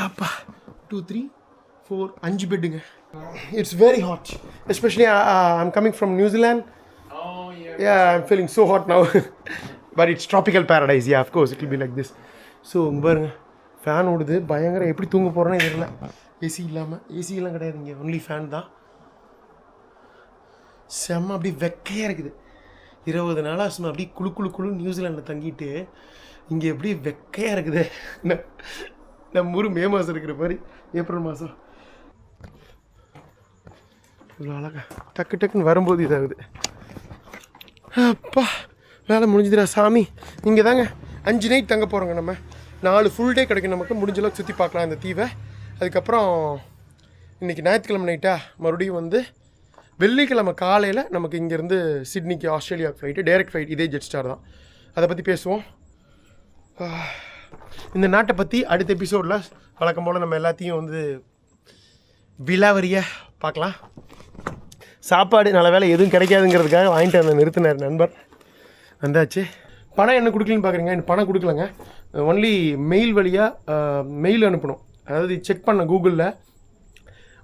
[SPEAKER 2] அப்பா, 2 3 4 5 பெட்டுங்க. It's very hot, especially I'm coming from New Zealand.
[SPEAKER 1] Oh, yeah.
[SPEAKER 2] Yeah, I'm feeling so hot now. But it's tropical paradise. Yeah, of course it will be like this. So பாருங்க, fan ஓடுது பயங்கர. எப்படி தூங்க போகிறேன்னு தெரியல. AC இல்லாமல், ஏசியெல்லாம் கிடையாது இங்கே, ஒன்லி ஃபேன் தான். செம்ம அப்படி வெக்கையாக இருக்குது. 20 நாளாக சும்மா அப்படி குழு நியூசிலாண்டில் தங்கிட்டு இங்கே எப்படி வெக்கையாக இருக்குது. நம்ம ஊர் மே மாதம் இருக்கிற மாதிரி ஏப்ரல் மாதம் இவ்வளோ அழகா டக்குன்னு வரும்போது இதாகுது. அப்பா வேலை முடிஞ்சுதுடா சாமி. இங்கே தாங்க 5 நைட் தங்க போகிறோங்க. நம்ம 4 ஃபுல் டே கிடைக்கும் நமக்கு. முடிஞ்சளவுக்கு சுற்றி பார்க்கலாம் இந்த தீவை. அதுக்கப்புறம் இன்றைக்கி ஞாயிற்றுக்கிழமை நைட்டா மறுபடியும் வந்து வெள்ளிக்கிழமை காலையில் நமக்கு இங்கேருந்து சிட்னிக்கு ஆஸ்திரேலியா ஃப்ளைட்டு, டைரக்ட் ஃப்ளைட், இதே ஜெட் ஸ்டார் தான். அதை பற்றி பேசுவோம். இந்த நாட்டை பற்றி அடுத்த எபிசோடில் வழக்கம் போல் நம்ம எல்லாத்தையும் வந்து விலாவரியாக பார்க்கலாம். சாப்பாடு நல்ல வேலை எதுவும் கிடைக்காதுங்கிறதுக்காக வாங்கிட்டு வந்து நிறுத்தினார் நண்பர். வந்தாச்சு. பணம் என்ன கொடுக்கலன்னு பார்க்குறீங்க? எனக்கு பணம் கொடுக்கலங்க. ஒன்லி மெயில் வழியாக மெயில் அனுப்பணும். அதாவது செக் பண்ண கூகுளில்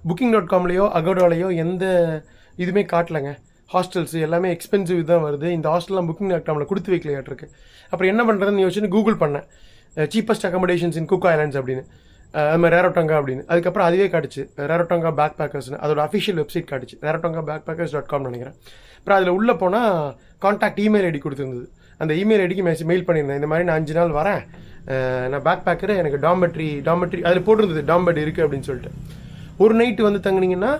[SPEAKER 2] booking.comலையோ அகோடாலையோ எந்த இதுவுமே காட்டலைங்க. ஹாஸ்டல்ஸ் எல்லாமே எக்ஸ்பென்சிவ் தான் வருது. இந்த ஹாஸ்டல்லாம் booking.comல கொடுத்து வைக்கலையாட்டிருக்கு. அப்புறம் என்ன பண்ணுறதுன்னு யோசிச்சுன்னு கூகுள் பண்ணேன், சீப்பஸ்ட் அக்கமடேஷன்ஸ் இன் குக் ஐலாண்ட்ஸ் அப்படின்னு, அது மாதிரி ரேரோட்டோங்கா அப்படின்னு. அதுக்கப்புறம் அதுவே காட்டுச்சு ரேரோட்டோங்கா பேக் பேக்கர்ஸ்னு. அதோட அஃபிஷியல் வெப்சைட் காட்டுச்சு, rarotongabackpackers.com நினைக்கிறேன். அப்புறம் அதில் உள்ளே போனால் கான்டாக்ட் இமெயில் ஐடி கொடுத்துருந்தது. அந்த இமெயில் ஐடிக்கு மெயில் பண்ணியிருந்தேன், இந்த மாதிரி நான் 5 நாள் வரேன், நான் பேக் பேக்கரு, எனக்கு டாமெட்ரி அதில் போட்டிருந்தது டாம்பெட் இருக்குது அப்படின்னு சொல்லிட்டு. ஒரு நைட்டு வந்து தங்குனீங்கன்னா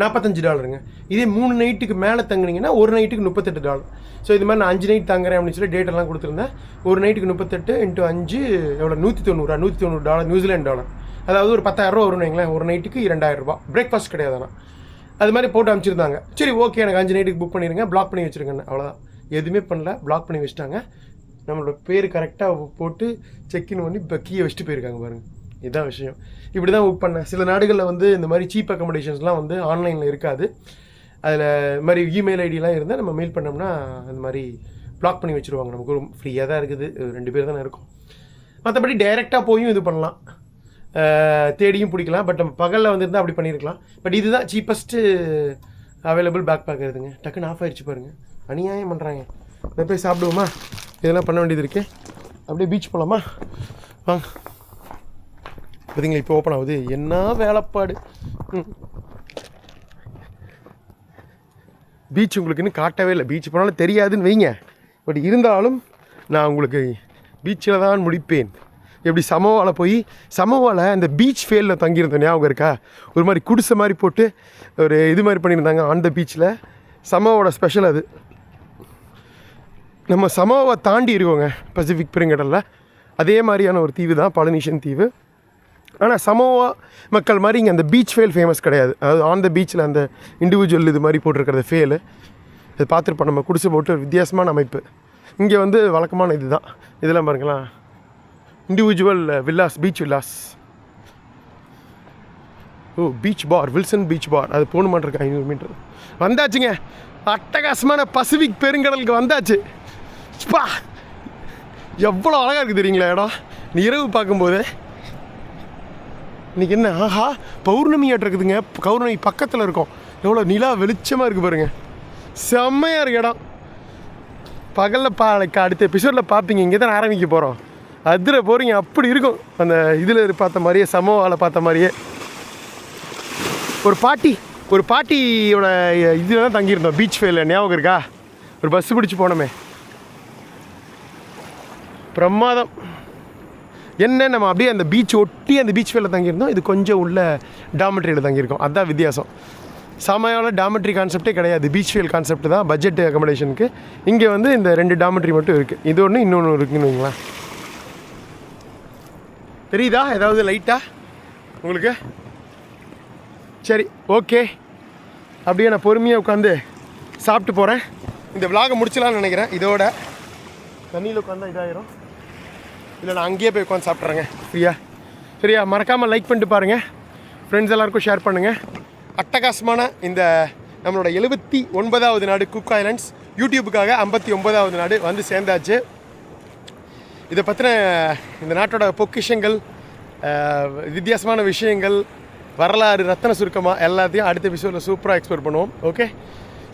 [SPEAKER 2] $45. இதே 3 நைட்டுக்கு மேலே தங்குனீங்கன்னா ஒரு நைட்டுக்கு $38. ஸோ இது மாதிரி நான் 5 நைட் தங்குறேன் அப்படின்னு சொல்லி டேட்டெல்லாம் கொடுத்துருந்தேன். ஒரு நைட்டுக்கு 38 × 5 எவ்வளோ, $190 நியூசிலாண்ட் டாலர். அதாவது ஒரு 10,000 வரும்னு வைங்களேன். ஒரு நைட்டுக்கு $2,000. பிரேக்ஃபாஸ்ட் கிடையாது. ஆனால் அது மாதிரி போட்டு அனுப்பிச்சிருந்தாங்க. சரி ஓகே, எனக்கு 5 நைட்டுக்கு புக் பண்ணிடுங்க, பிளாக் பண்ணி வச்சுருங்கன்னு. அவ்வளோதான், எதுவுமே பண்ணல, பிளாக் பண்ணி வச்சுட்டாங்க. நம்மளோட பேர் கரெக்டாக போட்டு செக்இன் பண்ணி இப்போ கீயை வச்சுட்டு போயிருக்காங்க பாருங்கள். இதுதான் விஷயம். இப்படி தான் புக் பண்ணேன். சில நாடுகளில் வந்து இந்த மாதிரி சீப் அக்கமடேஷன்ஸ்லாம் வந்து ஆன்லைனில் இருக்காது. அதில் இது மாதிரி இமெயில் ஐடியெலாம் இருந்தால் நம்ம மெயில் பண்ணோம்னா அந்த மாதிரி பிளாக் பண்ணி வச்சுருவாங்க. நமக்கு ஒரு ஃப்ரீயாக தான் இருக்குது, 2 பேர் தானே இருக்கும். மற்றபடி டைரெக்டாக போயும் இது பண்ணலாம், தேடியும் பிடிக்கலாம். பட் நம்ம பகலில் வந்துருந்தால் அப்படி பண்ணியிருக்கலாம். பட் இதுதான் சீப்பஸ்ட்டு அவைலபிள் பேக் பேக் இருக்குதுங்க. டக்குன்னு ஆஃப் ஆகிடுச்சு பாருங்கள். அநியாயம் பண்ணுறாங்க. இதை போய் சாப்பிடுவோமா? இதெல்லாம் பண்ண வேண்டியது இருக்குது. அப்படியே பீச் போகலாமா? வாங்க. பார்த்தீங்களா இப்போ ஓப்பன் ஆகுது. என்ன வேலைப்பாடு. பீச் உங்களுக்கு இன்னும் காட்டவே இல்லை. பீச் போனாலும் தெரியாதுன்னு வைங்க. பட் இருந்தாலும் நான் உங்களுக்கு பீச்சில் தான் முடிப்பேன். எப்படி சமோவாவில் போய் சமோவாவில் அந்த பீச் ஃபேலில் தங்கியிருந்தோம், ஞாபகம் இருக்கா? ஒரு மாதிரி குடிசை மாதிரி போட்டு ஒரு இது மாதிரி பண்ணியிருந்தாங்க ஆன் த பீச்சில். சமோவோட ஸ்பெஷல் அது. நம்ம சமோவை தாண்டி இருக்கோங்க பசிபிக் பெருங்கடலில். அதே மாதிரியான ஒரு தீவு தான் பாலினீஷியன் தீவு. ஆனால் சமோவா மக்கள் மாதிரி இங்கே அந்த பீச் ஃபேல் ஃபேமஸ் கிடையாது. அதாவது ஆன் த பீச்சில் அந்த இண்டிவிஜுவல் இது மாதிரி போட்டிருக்கிறது ஃபேலு. இது பார்த்துருப்போம் நம்ம. குடிசை போட்டு ஒரு வித்தியாசமான அமைப்பு. இங்கே வந்து வழக்கமான இது தான். இதெல்லாம் பாருங்களா, இண்டிவிஜுவல் வில்லாஸ், பீச் வில்லாஸ். ஓ, பீச் பார், வில்சன் பீச் பார். அது போகணுமான்ருக்கு 500 மீட்டர். வந்தாச்சுங்க, அட்டகாசமான பசிபிக் பெருங்கடலுக்கு வந்தாச்சு. ஸ்பா, எவ்வளோ அழகாக இருக்குது தெரியுங்களா இடம். நீ இரவு பார்க்கும்போது இன்றைக்கி என்ன ஆஹா பௌர்ணமியாட்டு இருக்குதுங்க. பௌர்ணமி பக்கத்தில் இருக்கும். எவ்வளோ நிலா வெளிச்சமாக இருக்குது பாருங்கள். செம்மையாக இருக்கு இடம். பகலில் அடுத்த எபிசோடில் பார்ப்பீங்க. இங்கே தான் ஆரம்பிக்க போகிறோம். அதில் போகிறீங்க, அப்படி இருக்கும். அந்த இதில் பார்த்த மாதிரியே, சமோவாவில் பார்த்த மாதிரியே. ஒரு பாட்டியோட இதில் தான் தங்கியிருந்தோம் பீச் ஃபேலில், ஞாபகம் இருக்கா? ஒரு பஸ்ஸு பிடிச்சி போனோமே, பிரமாதம். என்ன நம்ம அப்படியே அந்த பீச் ஒட்டி அந்த பீச் ஃபேலில் தங்கியிருந்தோம். இது கொஞ்சம் உள்ள டாமெட்ரியில் தங்கியிருக்கோம். அதுதான் வித்தியாசம். சமையான டாமெட்ரி கான்செப்டே கிடையாது, பீச் ஃபேல் கான்செப்ட் தான் பட்ஜெட் அக்கமடேஷனுக்கு. இங்கே வந்து இந்த 2 டாமெட்ரி மட்டும் இருக்குது. இது ஒன்று, இன்னொன்று இருக்குன்னு வைங்களேன். தெரியுதா ஏதாவது லைட்டாக உங்களுக்கு? சரி ஓகே, அப்படியே நான் பொறுமையாக உட்காந்து சாப்பிட்டு போகிறேன். இந்த விலாகை முடிச்சலான்னு நினைக்கிறேன். இதோட தண்ணியில் உட்காந்தா இதாயிரும். இல்லை நான் அங்கேயே போய் உட்காந்து சாப்பிட்றேங்க ஃப்ரீயாக. சரியா? மறக்காமல் லைக் பண்ணிட்டு பாருங்கள், ஃப்ரெண்ட்ஸ் எல்லாருக்கும் ஷேர் பண்ணுங்கள். அட்டகாசமான இந்த நம்மளோட 79வது நாடு குக் ஐலாண்ட்ஸ், யூடியூப்புக்காக 59வது நாடு வந்து சேர்ந்தாச்சு. இதை பற்றின இந்த நாட்டோட பொக்கிஷங்கள், வித்தியாசமான விஷயங்கள், வரலாறு, ரத்தன சுருக்கமாக எல்லாத்தையும் அடுத்த எபிசோடில் சூப்பராக எக்ஸ்ப்ளோர் பண்ணுவோம். ஓகே,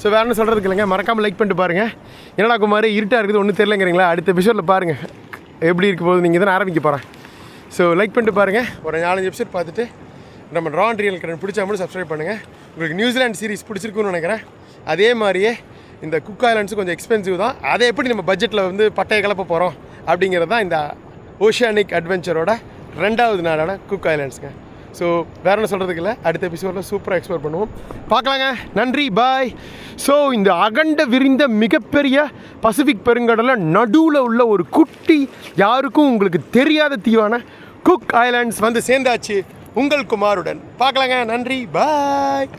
[SPEAKER 2] ஸோ வேறு ஒன்றும் சொல்கிறதுக்கு இல்லைங்க. மறக்காமல் லைக் பண்ணிட்டு பாருங்கள். என்னடா குமார் இருட்டாக இருக்குது ஒன்றும் தெரியலங்கிறீங்களா? அடுத்த எபிசோடில் பாருங்கள் எப்படி இருக்க போகுது. நீங்கள் தான் ஆரம்பிக்க போகிறேன்.
[SPEAKER 1] ஸோ லைக் பண்ணிட்டு பாருங்கள், ஒரு 4-5 எபிசோட் பார்த்துட்டு நம்ம ரா அண்ட் ரியல் கடன் பிடிச்சா மட்டும் சப்ஸ்கிரைப் பண்ணுங்கள். உங்களுக்கு நியூசிலாந்து சீரிஸ் பிடிச்சிருக்குன்னு நினைக்கிறேன். அதே மாதிரியே இந்த குக் ஐலாண்ட்ஸும் கொஞ்சம் எக்ஸ்பென்சிவ் தான். அதை எப்படி நம்ம பட்ஜெட்டில் வந்து பட்டையை கலப்ப போகிறோம் அப்படிங்கிறது தான் இந்த ஓஷியானிக் அட்வென்ச்சரோட 2வது நாளான குக் ஐலாண்ட்ஸுங்க. ஸோ வேறு என்ன சொல்கிறதுக்கு இல்லை, அடுத்த எபிசோடில் சூப்பராக எக்ஸ்ப்ளோர் பண்ணுவோம். பார்க்கலாங்க. நன்றி, பாய். ஸோ இந்த அகண்ட விரிந்த மிகப்பெரிய பசிபிக் பெருங்கடலில் நடுவில் உள்ள ஒரு குட்டி, யாருக்கும் உங்களுக்கு தெரியாத தீவான குக் ஐலாண்ட்ஸ் வந்து சேர்ந்தாச்சு உங்கள் குமாருடன். பார்க்கலாங்க. நன்றி, பாய்.